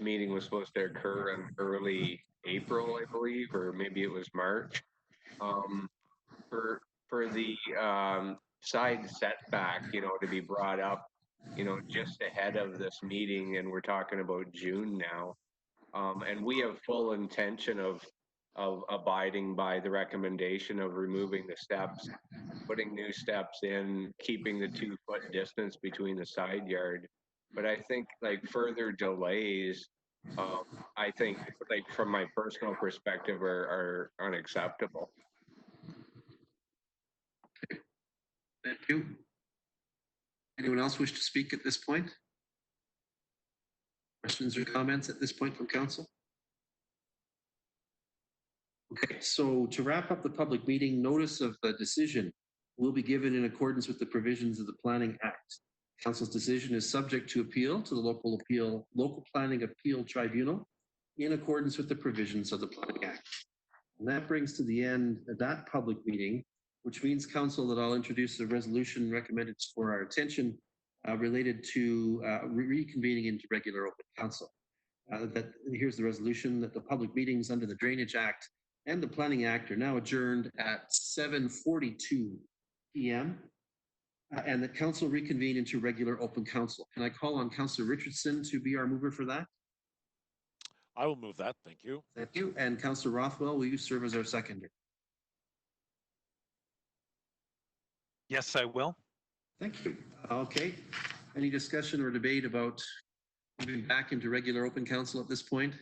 meeting was supposed to occur in early April, I believe, or maybe it was March. For the side setback, to be brought up, just ahead of this meeting, and we're talking about June now. And we have full intention of of abiding by the recommendation of removing the steps, putting new steps in, keeping the 2-foot distance between the side yard. But I think like further delays, I think like from my personal perspective are unacceptable. Thank you. Anyone else wish to speak at this point? Questions or comments at this point from council? Okay, so to wrap up the public meeting, notice of the decision will be given in accordance with the provisions of the Planning Act. Council's decision is subject to appeal to the local planning appeal tribunal in accordance with the provisions of the Planning Act. And that brings to the end of that public meeting, which means, council, that I'll introduce a resolution recommended for our attention related to reconvening into regular open council. Here's the resolution: that the public meetings under the Drainage Act and the Planning Act are now adjourned at 7:42 p.m. And that council reconvene into regular open council. Can I call on Councillor Richardson to be our mover for that? I will move that. Thank you. Thank you. And Councillor Rothwell, will you serve as our seconder? Yes, I will. Thank you. Okay. Any discussion or debate about moving back into regular open council at this point?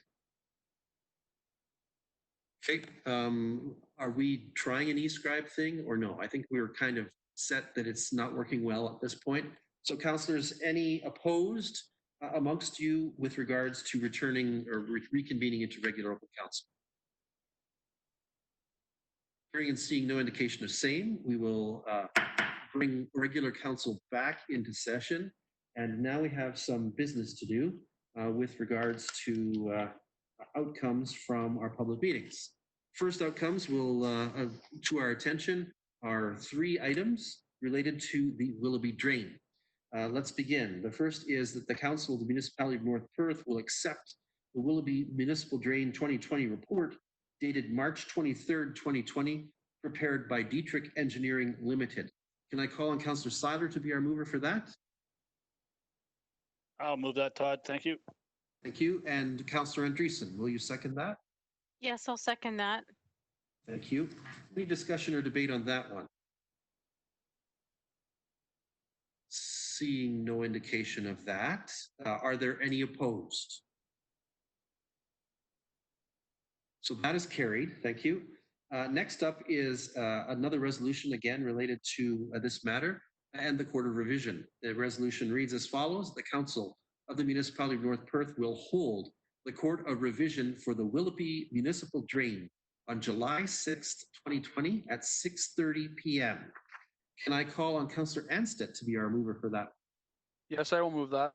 Okay. Are we trying an e-scribe thing or no? I think we were kind of set that it's not working well at this point. So councillors, any opposed amongst you with regards to returning or reconvening into regular open council? Hearing and seeing no indication of same, we will bring regular council back into session. And now we have some business to do with regards to outcomes from our public meetings. First outcomes will, to our attention, are 3 items related to the Willoughby Drain. Let's begin. The first is that the Council of the Municipality of North Perth will accept the Willoughby Municipal Drain 2020 report dated March 23rd, 2020, prepared by Dietrich Engineering Limited. Can I call on Councillor Seiler to be our mover for that? I'll move that, Todd. Thank you. Thank you. And Councillor Andreessen, will you second that? Yes, I'll second that. Thank you. Any discussion or debate on that one? Seeing no indication of that, are there any opposed? So that is carried. Thank you. Next up is another resolution, again related to this matter and the Court of Revision. The resolution reads as follows: the Council of the Municipality of North Perth will hold the Court of Revision for the Willoughby Municipal Drain on July 6th, 2020 at 6:30 p.m. Can I call on Councillor Anstett to be our mover for that? Yes, I will move that.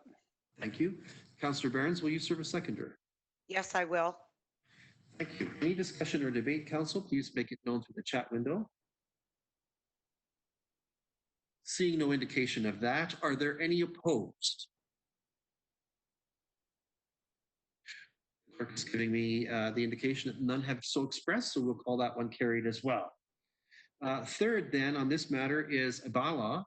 Thank you. Councillor Barnes, will you serve as seconder? Yes, I will. Thank you. Any discussion or debate, council, please make it known through the chat window. Seeing no indication of that, are there any opposed? The clerk is giving me the indication that none have so expressed, so we'll call that one carried as well. Third, then, on this matter is a bylaw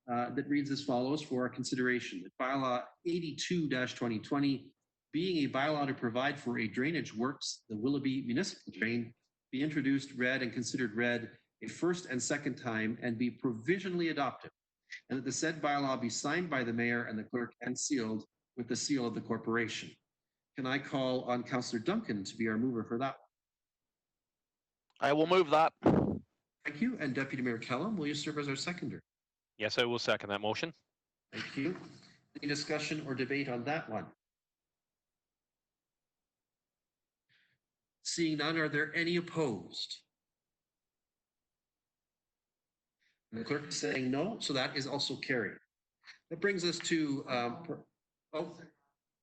that reads as follows for our consideration. Bylaw 82-2020, being a bylaw to provide for a drainage works, the Willoughby Municipal Drain, be introduced, read, and considered read a first and second time and be provisionally adopted, and that the said bylaw be signed by the mayor and the clerk and sealed with the seal of the corporation. Can I call on Councillor Duncan to be our mover for that? I will move that. Thank you. And Deputy Mayor Kellum, will you serve as our seconder? Yes, I will second that motion. Thank you. Any discussion or debate on that one? Seeing none, are there any opposed? And the clerk is saying no, so that is also carried. That brings us to,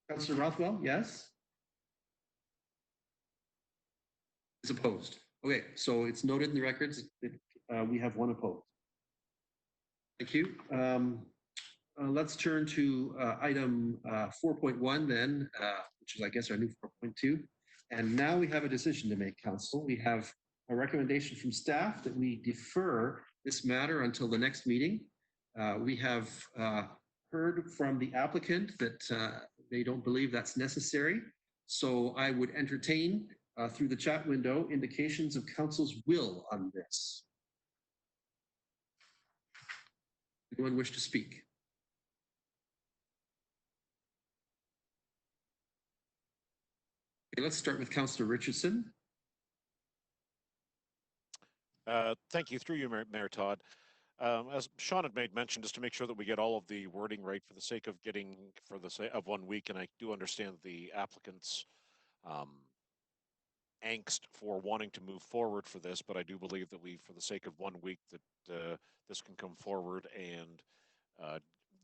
Councillor Rothwell, yes? Is opposed. Okay, so it's noted in the records that we have one opposed. Thank you. Let's turn to item 4.1 then, which is, I guess, our new 4.2. And now we have a decision to make, Council. We have a recommendation from staff that we defer this matter until the next meeting. We have heard from the applicant that they don't believe that's necessary. So I would entertain through the chat window indications of council's will on this. Anyone wish to speak? Okay, let's start with Councillor Richardson. Thank you. Through you, Mayor Todd. As Sean had made mention, just to make sure that we get all of the wording right for the sake of getting, for the sake of 1 week, and I do understand the applicant's angst for wanting to move forward for this, but I do believe that we, for the sake of 1 week, that this can come forward, and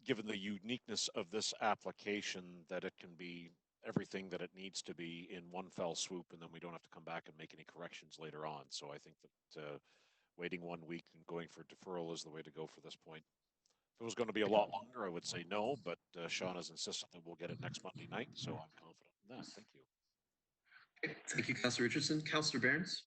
given the uniqueness of this application, that it can be everything that it needs to be in one fell swoop, and then we don't have to come back and make any corrections later on. So I think that waiting 1 week and going for deferral is the way to go for this point. If it was going to be a lot longer, I would say no, but Sean has insisted that we'll get it next Monday night, so I'm confident in that. Thank you. Okay, thank you, Councillor Richardson. Councillor Barnes?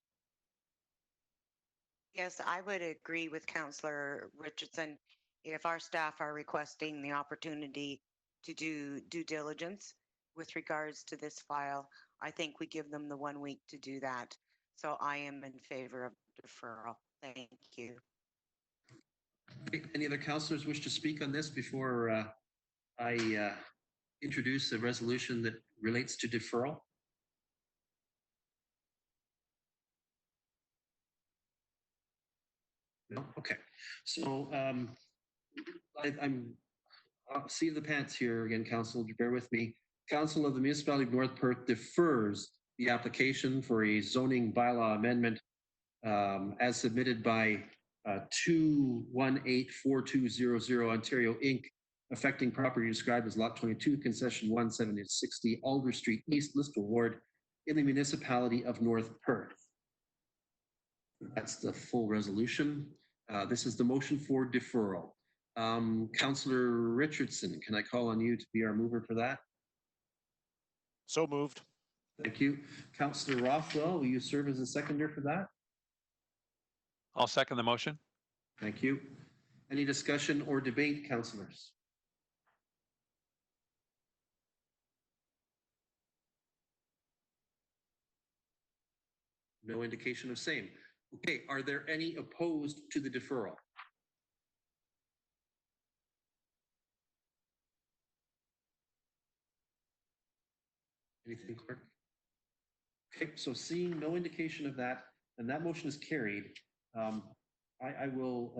Yes, I would agree with Councillor Richardson. If our staff are requesting the opportunity to do due diligence with regards to this file, I think we give them the 1 week to do that. So I am in favor of deferral. Thank you. Okay, any other councillors wish to speak on this before I introduce a resolution that relates to deferral? No? Okay. So I'm seat of the pants here again, Council. Bear with me. Council of the Municipality of North Perth defers the application for a zoning bylaw amendment as submitted by 2184200 Ontario Inc., affecting property described as Lot 22, Concession 17060, Alder Street East, Listowel Ward, in the municipality of North Perth. That's the full resolution. This is the motion for deferral. Councillor Richardson, can I call on you to be our mover for that? So moved. Thank you. Councillor Rothwell, will you serve as a seconder for that? I'll second the motion. Thank you. Any discussion or debate, councillors? No indication of same. Okay, are there any opposed to the deferral? Anything, clerk? Okay, so seeing no indication of that, and that motion is carried, I will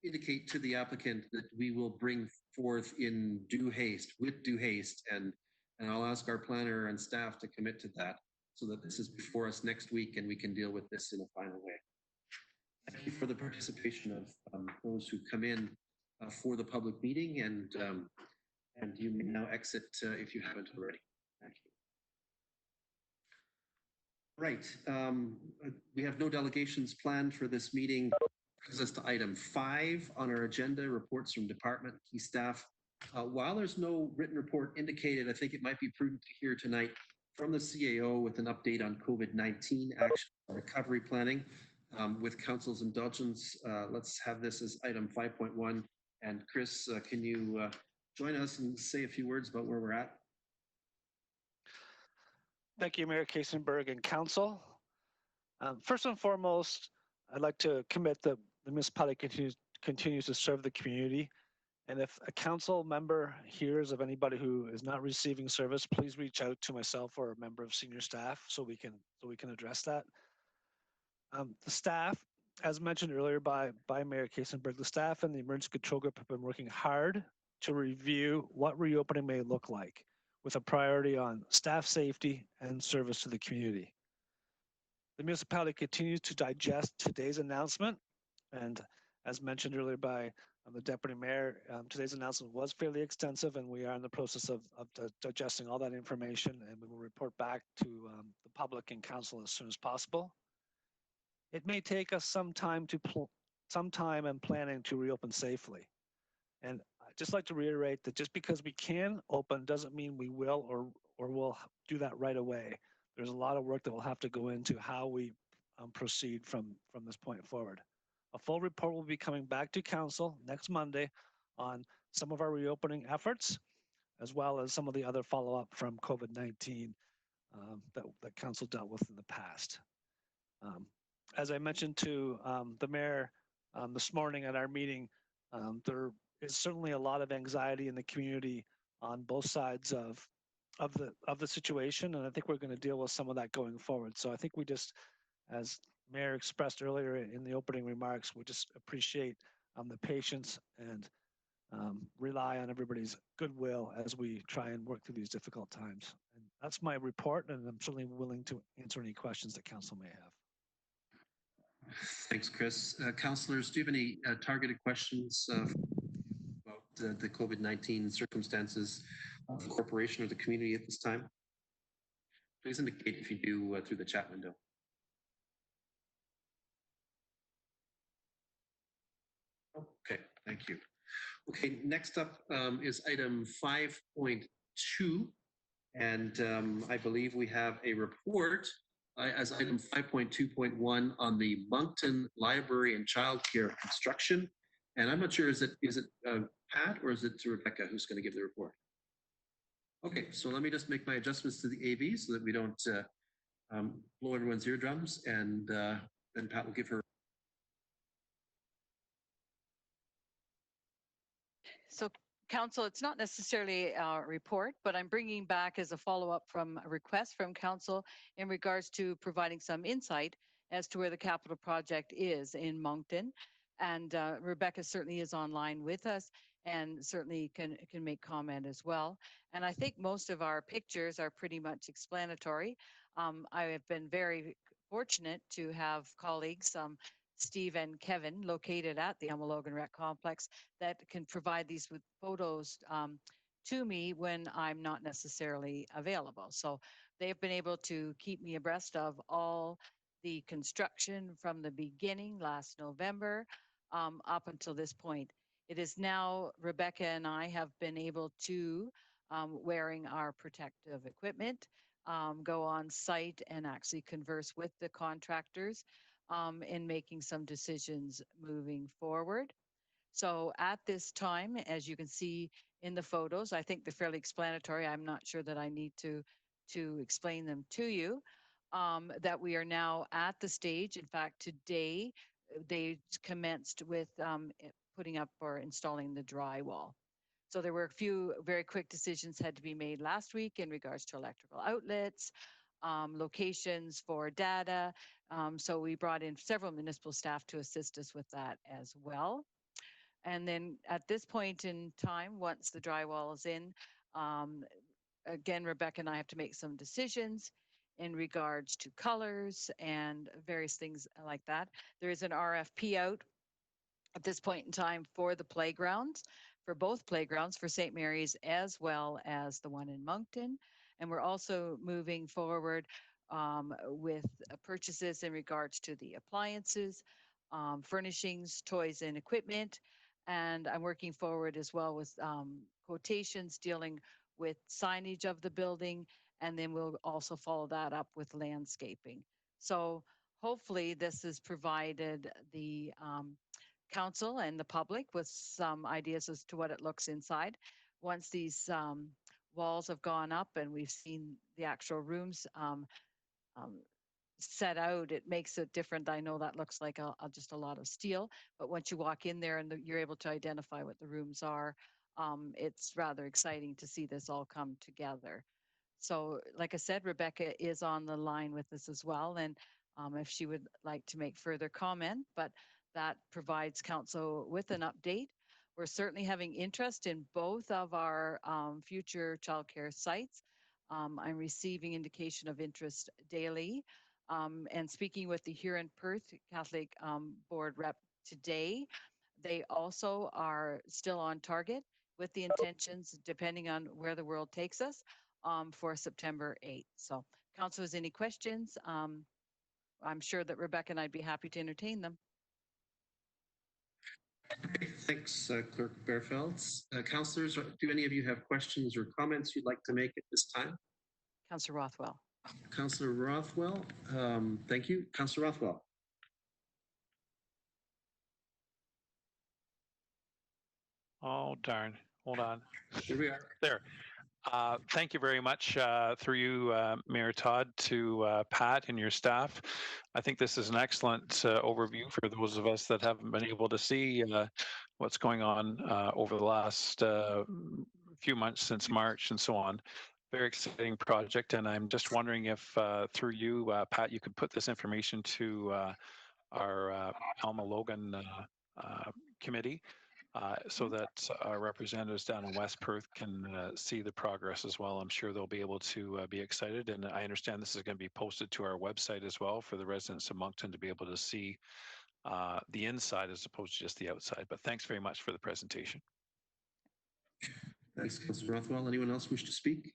indicate to the applicant that we will bring forth in due haste, and I'll ask our planner and staff to commit to that so that this is before us next week and we can deal with this in a final way. Thank you for the participation of those who come in for the public meeting, and you may now exit if you haven't already. Thank you. Right, we have no delegations planned for this meeting. Brings us to item 5 on our agenda, reports from department key staff. While there's no written report indicated, I think it might be prudent to hear tonight from the CAO with an update on COVID-19 action and recovery planning. With council's indulgence, let's have this as item 5.1. And Chris, can you join us and say a few words about where we're at? Thank you, Mayor Kasenberg and council. First and foremost, I'd like to commit that the municipality continues to serve the community. And if a council member hears of anybody who is not receiving service, please reach out to myself or a member of senior staff so we can address that. The staff, as mentioned earlier by Mayor Kasenberg, the staff and the emergency control group have been working hard to review what reopening may look like, with a priority on staff safety and service to the community. The municipality continues to digest today's announcement, and as mentioned earlier by the deputy mayor, today's announcement was fairly extensive, and we are in the process of digesting all that information, and we will report back to the public and council as soon as possible. It may take us some time and planning to reopen safely. And I'd just like to reiterate that just because we can open doesn't mean we will or will do that right away. There's a lot of work that will have to go into how we proceed from this point forward. A full report will be coming back to council next Monday on some of our reopening efforts, as well as some of the other follow-up from COVID-19 that council dealt with in the past. As I mentioned to the mayor this morning at our meeting, there is certainly a lot of anxiety in the community on both sides of the situation, and I think we're going to deal with some of that going forward. So I think we just, as Mayor expressed earlier in the opening remarks, we just appreciate the patience and rely on everybody's goodwill as we try and work through these difficult times. And that's my report, and I'm certainly willing to answer any questions that council may have. Thanks, Chris. Councillors, do you have any targeted questions about the COVID-19 circumstances of the corporation or the community at this time? Please indicate if you do through the chat window. Okay, thank you. Okay, next up is item 5.2, and I believe we have a report as item 5.2.1 on the Moncton Library and Childcare construction. And I'm not sure, is it Pat or is it Rebecca who's going to give the report? Okay, so let me just make my adjustments to the AV so that we don't blow everyone's eardrums, and then Pat will give her. So Council, it's not necessarily a report, but I'm bringing back as a follow-up from a request from Council in regards to providing some insight as to where the capital project is in Moncton. And Rebecca certainly is online with us and certainly can make comment as well. And I think most of our pictures are pretty much explanatory. I have been very fortunate to have colleagues, Steve and Kevin, located at the Logan Rec Complex, that can provide these with photos to me when I'm not necessarily available. So they've been able to keep me abreast of all the construction from the beginning last November up until this point. It is now Rebecca and I have been able to, wearing our protective equipment, go on site and actually converse with the contractors in making some decisions moving forward. So at this time, as you can see in the photos, I think they're fairly explanatory. I'm not sure that I need to explain them to you, that we are now at the stage. In fact, today they commenced with putting up or installing the drywall. So there were a few very quick decisions had to be made last week in regards to electrical outlets, locations for data. So we brought in several municipal staff to assist us with that as well. And then at this point in time, once the drywall is in, again, Rebecca and I have to make some decisions in regards to colors and various things like that. There is an RFP out at this point in time for the playgrounds, for both playgrounds, for St. Mary's as well as the one in Moncton. And we're also moving forward with purchases in regards to the appliances, furnishings, toys, and equipment. And I'm working forward as well with quotations dealing with signage of the building. And then we'll also follow that up with landscaping. So hopefully this has provided the council and the public with some ideas as to what it looks inside. Once these walls have gone up and we've seen the actual rooms set out, it makes it different. I know that looks like just a lot of steel, but once you walk in there and you're able to identify what the rooms are, it's rather exciting to see this all come together. So like I said, Rebecca is on the line with us as well. And if she would like to make further comment, but that provides council with an update. We're certainly having interest in both of our future childcare sites. I'm receiving indication of interest daily. And speaking with the Huron Perth Catholic Board rep today, they also are still on target with the intentions, depending on where the world takes us, for September 8th. So council has any questions? I'm sure that Rebecca and I'd be happy to entertain them. Okay, thanks, Clerk Bearfelds. Councillors, do any of you have questions or comments you'd like to make at this time? Councillor Rothwell. Councillor Rothwell, thank you. Councillor Rothwell. Oh, darn. Hold on. Here we are. There. Thank you very much, through you, Mayor Todd, to Pat and your staff. I think this is an excellent overview for those of us that haven't been able to see what's going on over the last few months since March and so on. Very exciting project, and I'm just wondering if through you, Pat, you could put this information to our Alma Logan committee, so that our representatives down in West Perth can see the progress as well. I'm sure they'll be able to be excited. And I understand this is going to be posted to our website as well for the residents of Moncton to be able to see the inside as opposed to just the outside. But thanks very much for the presentation. Thanks, Councillor Rothwell. Anyone else wish to speak?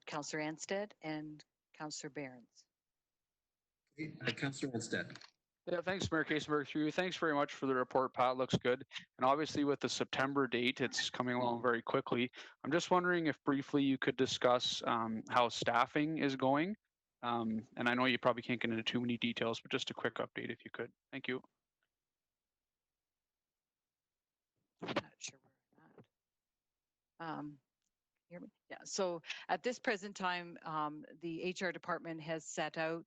Councillor Anstead and Councillor Behrens. Councillor Anstead. Yeah, thanks, Mayor Kasenberg. Through you. Thanks very much for the report, Pat. Looks good. And obviously with the September date, it's coming along very quickly. I'm just wondering if briefly you could discuss how staffing is going. And I know you probably can't get into too many details, but just a quick update if you could. Thank you. I'm not sure where I'm at. Hear me? Yeah, so at this present time, the HR department has set out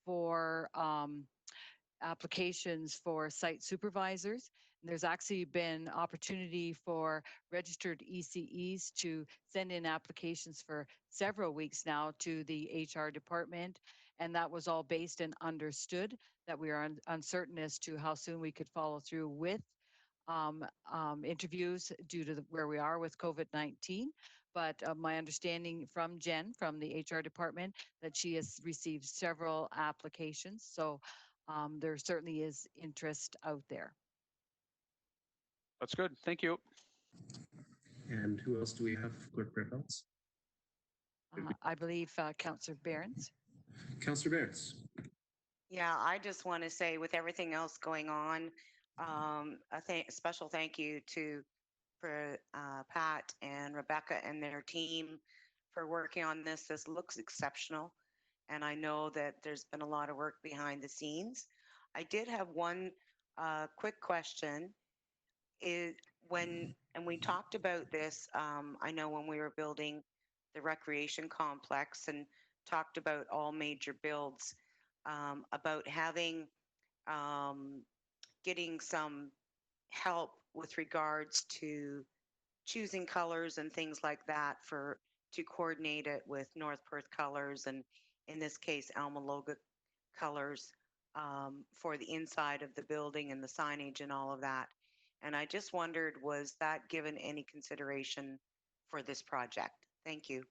for applications for site supervisors. And there's actually been opportunity for registered ECEs to send in applications for several weeks now to the HR department. And that was all based and understood that we are uncertain as to how soon we could follow through with interviews due to where we are with COVID-19. But my understanding from Jen, from the HR department, that she has received several applications. So there certainly is interest out there. That's good. Thank you. And who else do we have? Clerk Brevels. I believe Councillor Behrens. Councillor Behrens. Yeah, I just want to say with everything else going on, a special thank you for Pat and Rebecca and their team for working on this. This looks exceptional. And I know that there's been a lot of work behind the scenes. I did have one quick question. And we talked about this, I know when we were building the recreation complex and talked about all major builds, about having, getting some help with regards to choosing colors and things like that to coordinate it with North Perth colors and in this case Alma Logan colors for the inside of the building and the signage and all of that. And I just wondered, was that given any consideration for this project? Thank you.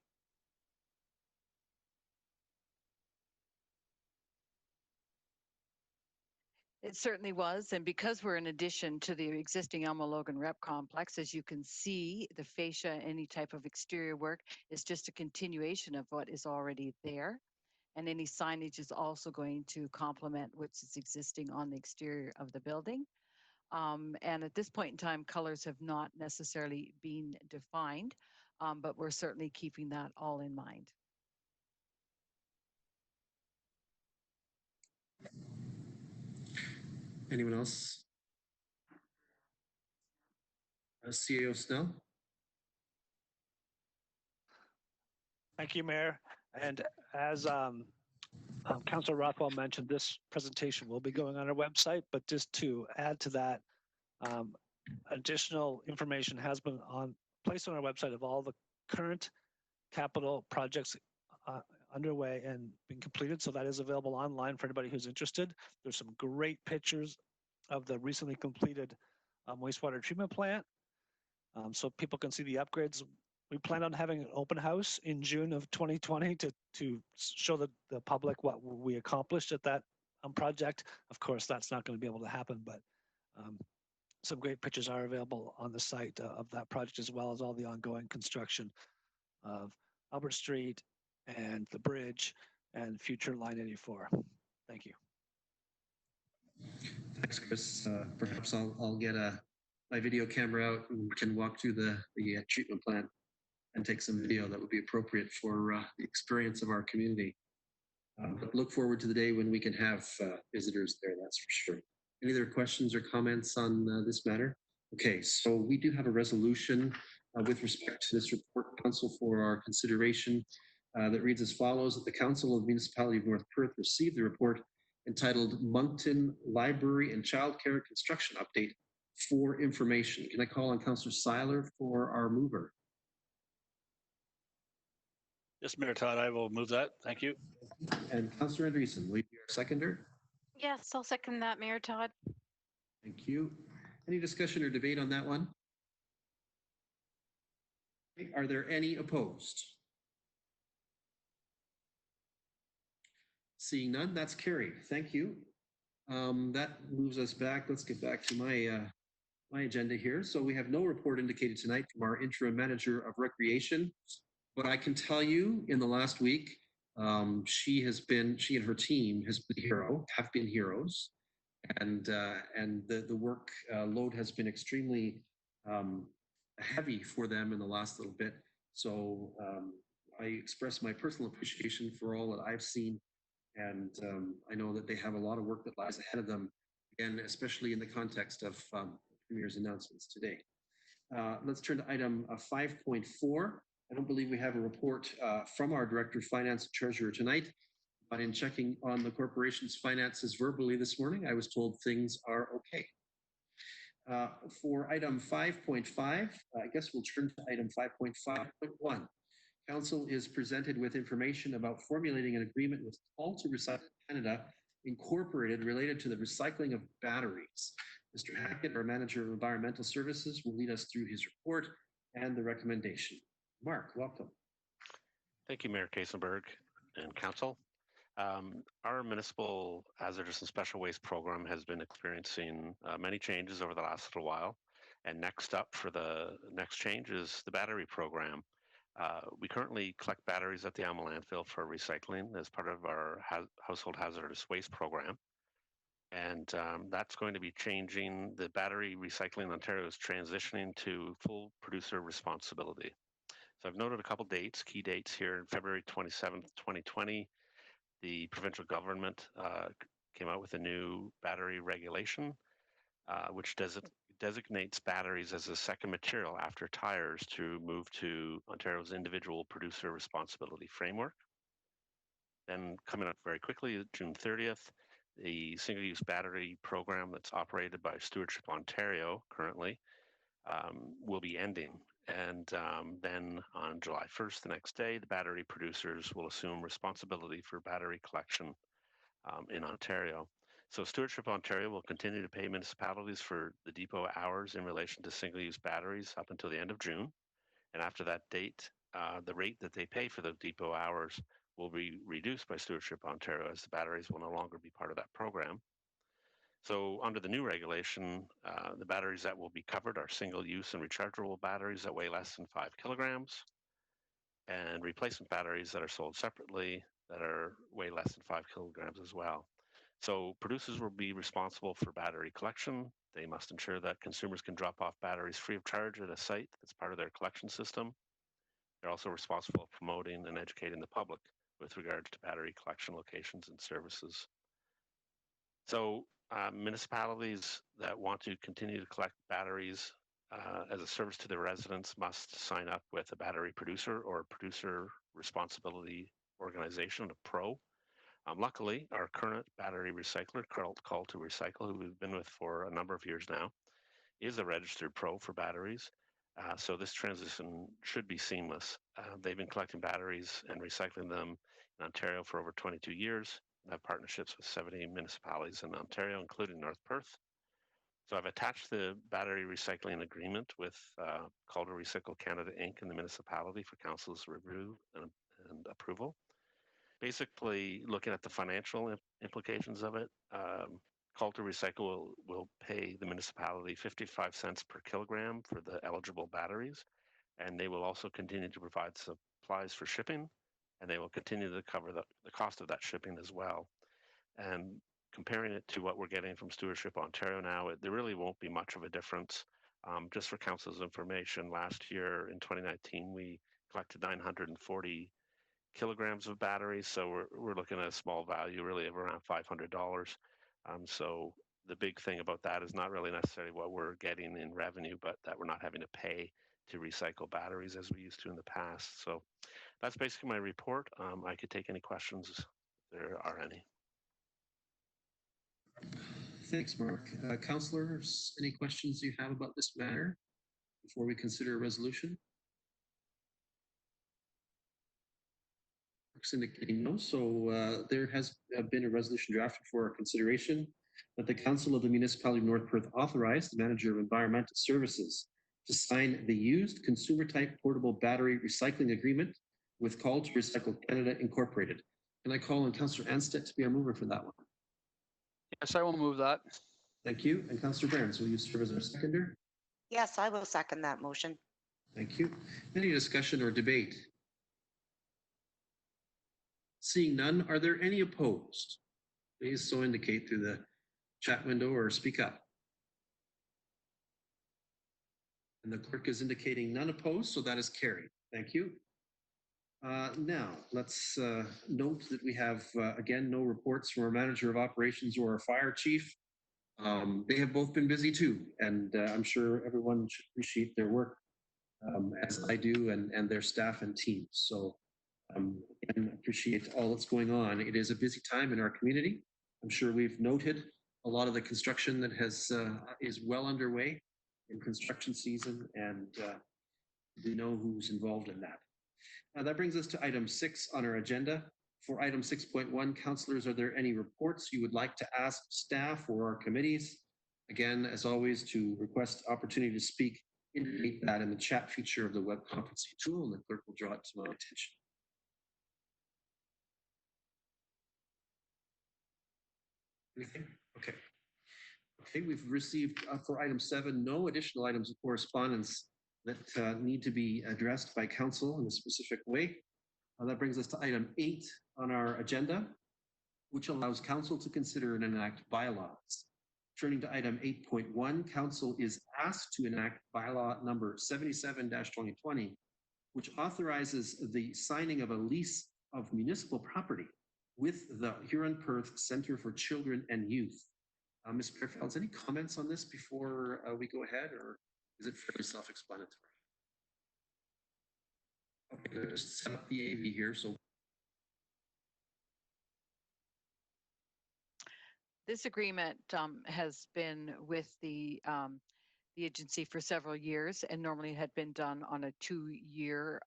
It certainly was. And because we're in addition to the existing Alma Logan Rep Complex, as you can see, the fascia, any type of exterior work is just a continuation of what is already there. And any signage is also going to complement what's existing on the exterior of the building. And at this point in time, colors have not necessarily been defined, but we're certainly keeping that all in mind. Anyone else? CAO Snell. Thank you, Mayor. And as Councilor Rothwell mentioned, this presentation will be going on our website, but just to add to that, additional information has been placed on our website of all the current capital projects underway and being completed. So that is available online for anybody who's interested. There's some great pictures of the recently completed wastewater treatment plant. So people can see the upgrades. We plan on having an open house in June of 2020 to show the public what we accomplished at that project. Of course, that's not going to be able to happen, but some great pictures are available on the site of that project, as well as all the ongoing construction of Albert Street and the bridge and future Line 84. Thank you. Thanks, Chris. Perhaps I'll get my video camera out and we can walk through the treatment plant and take some video that would be appropriate for the experience of our community. But look forward to the day when we can have visitors there, that's for sure. Any other questions or comments on this matter? Okay, so we do have a resolution with respect to this report, Council, for our consideration that reads as follows: that the Council of the Municipality of North Perth received the report entitled Moncton Library and Childcare Construction Update for information. Can I call on Councillor Seiler for our mover? Yes, Mayor Todd, I will move that. Thank you. And Councillor Andreessen, will you be our seconder? Yes, I'll second that, Mayor Todd. Thank you. Any discussion or debate on that one? Are there any opposed? Seeing none, that's carried. Thank you. That moves us back. Let's get back to my agenda here. So we have no report indicated tonight from our interim manager of recreation, but I can tell you in the last week, she and her team have been heroes, and the work load has been extremely heavy for them in the last little bit. So I express my personal appreciation for all that I've seen, and I know that they have a lot of work that lies ahead of them, and especially in the context of Premier's announcements today. Let's turn to item 5.4. I don't believe we have a report from our Director of Finance and Treasurer tonight, but in checking on the corporation's finances verbally this morning, I was told things are okay. For item 5.5, I guess we'll turn to item 5.5.1. Council is presented with information about formulating an agreement with Call to Recycle Canada Incorporated related to the recycling of batteries. Mr. Hackett, our Manager of Environmental Services, will lead us through his report and the recommendation. Mark, welcome. Thank you, Mayor Kasenberg and Council. Our municipal hazardous and special waste program has been experiencing many changes over the last little while. And next up for the next change is the battery program. We currently collect batteries at the Alma landfill for recycling as part of our household hazardous waste program. And that's going to be changing. The Battery Recycling Ontario is transitioning to full producer responsibility. So I've noted a couple dates, key dates here. February 27th, 2020, the provincial government came out with a new battery regulation, which designates batteries as a second material after tires to move to Ontario's individual producer responsibility framework. Then coming up very quickly, June 30th, the single-use battery program that's operated by Stewardship Ontario currently will be ending. And then on July 1st, the next day, the battery producers will assume responsibility for battery collection in Ontario. So Stewardship Ontario will continue to pay municipalities for the depot hours in relation to single-use batteries up until the end of June. And after that date, the rate that they pay for the depot hours will be reduced by Stewardship Ontario, as the batteries will no longer be part of that program. So under the new regulation, the batteries that will be covered are single-use and rechargeable batteries that weigh less than 5 kilograms, and replacement batteries that are sold separately that weigh less than 5 kilograms as well. So producers will be responsible for battery collection. They must ensure that consumers can drop off batteries free of charge at a site that's part of their collection system. They're also responsible for promoting and educating the public with regards to battery collection locations and services. So municipalities that want to continue to collect batteries as a service to their residents must sign up with a battery producer or a producer responsibility organization, a PRO. Luckily, our current battery recycler, Call to Recycle, who we've been with for a number of years now, is a registered PRO for batteries. So this transition should be seamless. They've been collecting batteries and recycling them in Ontario for over 22 years. I have partnerships with 70 municipalities in Ontario, including North Perth. So I've attached the battery recycling agreement with Call to Recycle Canada Inc. and the municipality for council's review and approval. Basically, looking at the financial implications of it, Call to Recycle will pay the municipality 55 cents per kilogram for the eligible batteries, and they will also continue to provide supplies for shipping, and they will continue to cover the cost of that shipping as well. And comparing it to what we're getting from Stewardship Ontario now, there really won't be much of a difference. Just for council's information, last year in 2019, we collected 940 kilograms of batteries, so we're looking at a small value really of around $500. So the big thing about that is not really necessarily what we're getting in revenue, but that we're not having to pay to recycle batteries as we used to in the past. So that's basically my report. I could take any questions if there are any. Thanks, Mark. Councillors, any questions you have about this matter before we consider a resolution? Mark's indicating no. So there has been a resolution drafted for consideration that the Council of the Municipality of North Perth authorize the Manager of Environmental Services to sign the used consumer type portable battery recycling agreement with Call to Recycle Canada Incorporated. Can I call on Councillor Anstett to be our mover for that one? Yes, I will move that. Thank you. And Councillor Burns, will you serve as our seconder? Yes, I will second that motion. Thank you. Any discussion or debate? Seeing none, are there any opposed? Please so indicate through the chat window or speak up. And the clerk is indicating none opposed, so that is carried. Thank you. Now, let's note that we have, again, no reports from our manager of operations or our fire chief. They have both been busy too, and I'm sure everyone should appreciate their work as I do, and their staff and teams. So again, appreciate all that's going on. It is a busy time in our community. I'm sure we've noted a lot of the construction that is well underway in construction season, and we know who's involved in that. That brings us to item 6 on our agenda. For item 6.1, councillors, are there any reports you would like to ask staff or our committees? Again, as always, to request opportunity to speak, indicate that in the chat feature of the web conferencing tool, and the clerk will draw it to my attention. Anything? Okay. Okay, we've received for item 7, no additional items of correspondence that need to be addressed by council in a specific way. That brings us to item 8 on our agenda, which allows council to consider and enact bylaws. Turning to item 8.1, council is asked to enact bylaw number 77-2020, which authorizes the signing of a lease of municipal property with the Huron-Perth Centre for Children and Youth. Ms. Fairfields, any comments on this before we go ahead, or is it fairly self-explanatory? Okay, I'll just set up the AV here. So this agreement has been with the agency for several years, and normally had been done on a 2-year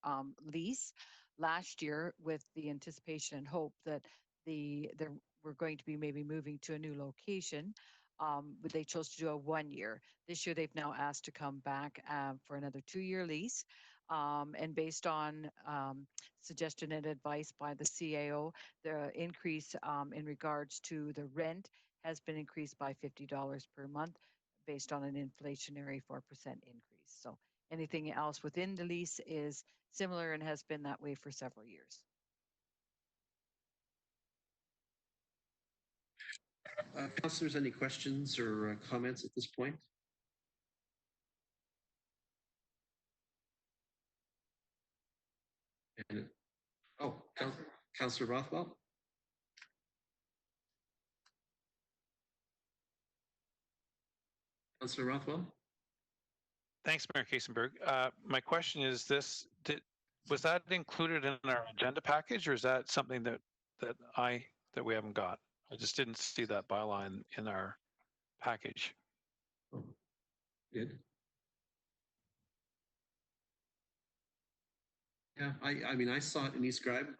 lease. Last year, with the anticipation and hope that we're going to be maybe moving to a new location, but they chose to do a 1-year. This year, they've now asked to come back for another 2-year lease. And based on suggestion and advice by the CAO, the increase in regards to the rent has been increased by $50 per month based on an inflationary 4% increase. So anything else within the lease is similar and has been that way for several years. Councillors, any questions or comments at this point? And, Councillor Rothwell? Councillor Rothwell? Thanks, Mayor Kasenberg. My question is this: was that included in our agenda package, or is that something that we haven't got? I just didn't see that byline in our package. Oh, good. Yeah, I mean, I saw it in eScribe.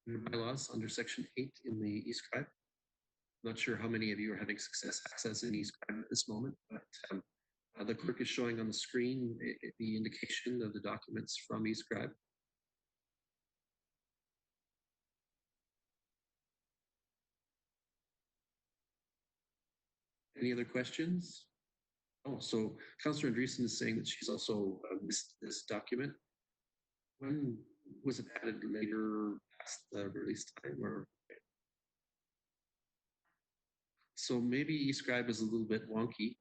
Bylaws under section 8 in the eScribe. Not sure how many of you are having success accessing eScribe at this moment, but the clerk is showing on the screen the indication of the documents from eScribe. Any other questions? Oh, so Councillor Andreessen is saying that she's also missed this document. When was it added later past the release time, or? So maybe eScribe is a little bit wonky.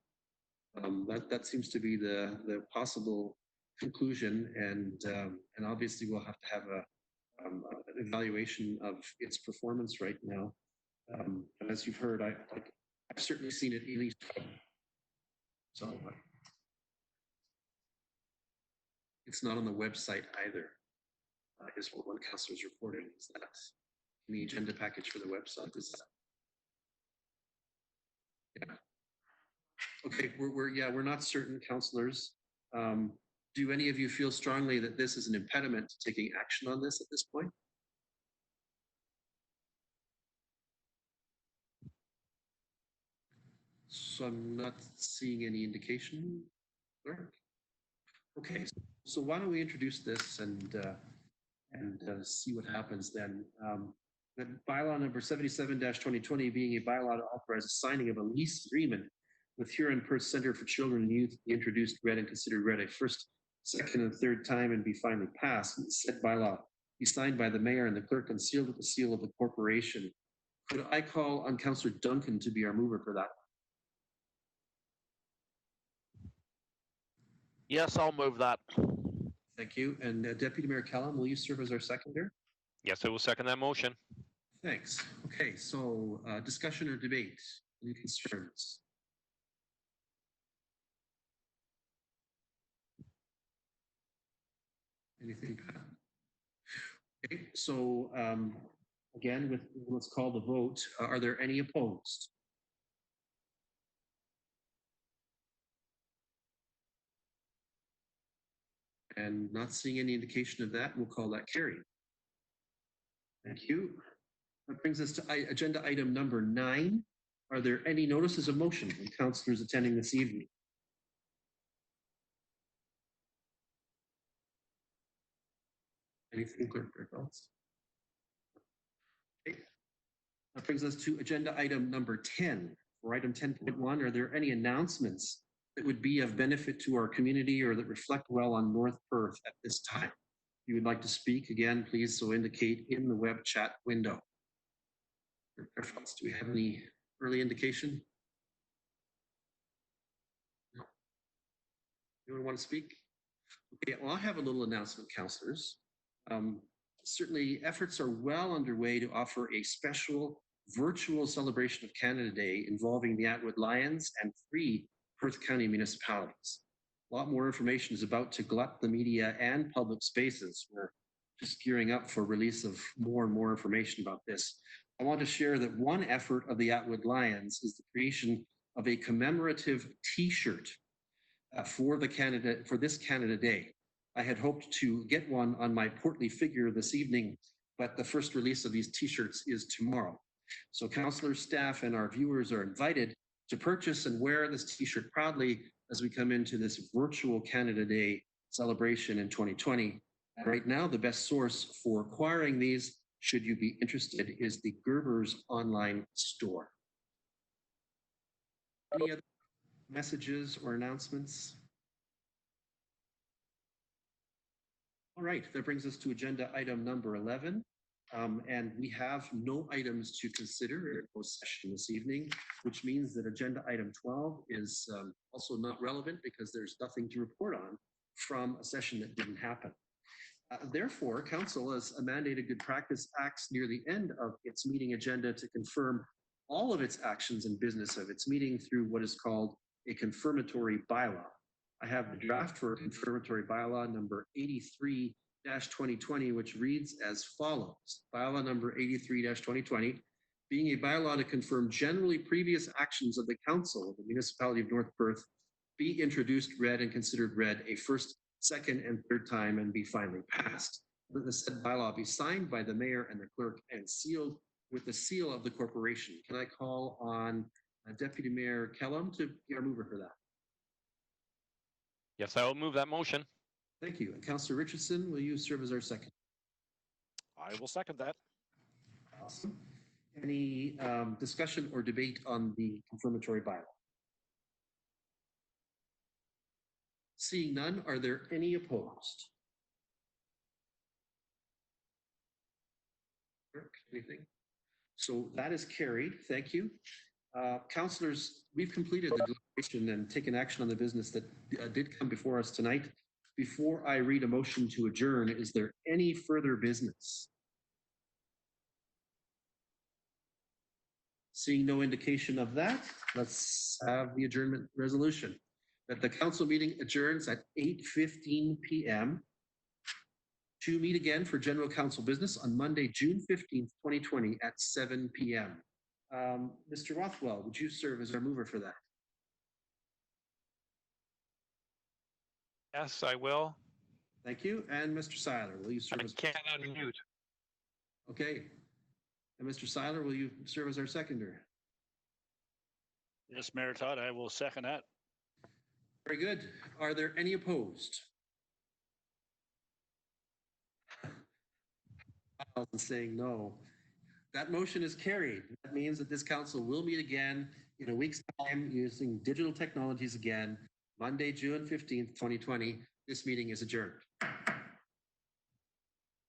That seems to be the possible conclusion, and obviously we'll have to have an evaluation of its performance right now. And as you've heard, I've certainly seen it in eScribe. So it's not on the website either. Is what one councillor is reporting. Is that in the agenda package for the website? Is that? Yeah. Okay, we're not certain, councillors. Do any of you feel strongly that this is an impediment to taking action on this at this point? So I'm not seeing any indication. Okay, so why don't we introduce this and see what happens then. The bylaw number 77-2020 being a bylaw to authorize the signing of a lease agreement with Huron Perth Center for Children and Youth, be introduced, read, and considered read a first, second, and third time and be finally passed. And said bylaw be signed by the mayor and the clerk and sealed with the seal of the corporation. Could I call on Councillor Duncan to be our mover for that? Yes, I'll move that. Thank you. And Deputy Mayor Callum, will you serve as our seconder? Yes, I will second that motion. Thanks. Okay, so discussion or debate? Any concerns? Anything? Okay, so again, let's call the vote. Are there any opposed? And not seeing any indication of that, we'll call that carried. Thank you. That brings us to agenda item number 9. Are there any notices of motion from councillors attending this evening? Anything, clerk Bertholz? Okay. That brings us to agenda item number 10. For item 10.1, are there any announcements that would be of benefit to our community or that reflect well on North Perth at this time? If you would like to speak again, please so indicate in the web chat window. Do we have any early indication? No. Anyone want to speak? Okay, well, I have a little announcement, councillors. Certainly, efforts are well underway to offer a special virtual celebration of Canada Day involving the Atwood Lions and 3 Perth County municipalities. A lot more information is about to glut the media and public spaces. We're just gearing up for release of more and more information about this. I want to share that one effort of the Atwood Lions is the creation of a commemorative T-shirt for this Canada Day. I had hoped to get one on my portly figure this evening, but the first release of these T-shirts is tomorrow. So councillors, staff, and our viewers are invited to purchase and wear this T-shirt proudly as we come into this virtual Canada Day celebration in 2020. And right now, the best source for acquiring these, should you be interested, is the Gerber's online store. Any other messages or announcements? All right, that brings us to agenda item number 11. And we have no items to consider in closed session this evening, which means that agenda item 12 is also not relevant because there's nothing to report on from a session that didn't happen. Therefore, council, as a mandated good practice, acts near the end of its meeting agenda to confirm all of its actions and business of its meeting through what is called a confirmatory bylaw. I have the draft for a confirmatory bylaw number 83-2020, which reads as follows. Bylaw number 83-2020, being a bylaw to confirm generally previous actions of the council of the municipality of North Perth, be introduced, read, and considered read a first, second, and third time and be finally passed. That the said bylaw be signed by the mayor and the clerk and sealed with the seal of the corporation. Can I call on Deputy Mayor Kellum to be our mover for that? Yes, I will move that motion. Thank you. And Councillor Richardson, will you serve as our second? I will second that. Awesome. Any discussion or debate on the confirmatory bylaw? Seeing none, are there any opposed? Anything? So that is carried. Thank you. Councillors, we've completed the deliberation and taken action on the business that did come before us tonight. Before I read a motion to adjourn, is there any further business? Seeing no indication of that, let's have the adjournment resolution. that the council meeting adjourns at 8:15 p.m. to meet again for general council business on Monday, June 15th, 2020 at 7 p.m. Mr. Rothwell, would you serve as our mover for that? Yes, I will. Thank you. And Mr. Seiler, will you serve as? I can't unmute. Okay. And Mr. Seiler, will you serve as our seconder? Yes, Mayor Todd, I will second that. Very good. Are there any opposed? Miles is saying no. That motion is carried. That means that this council will meet again in a week's time using digital technologies again, Monday, June 15th, 2020. This meeting is adjourned.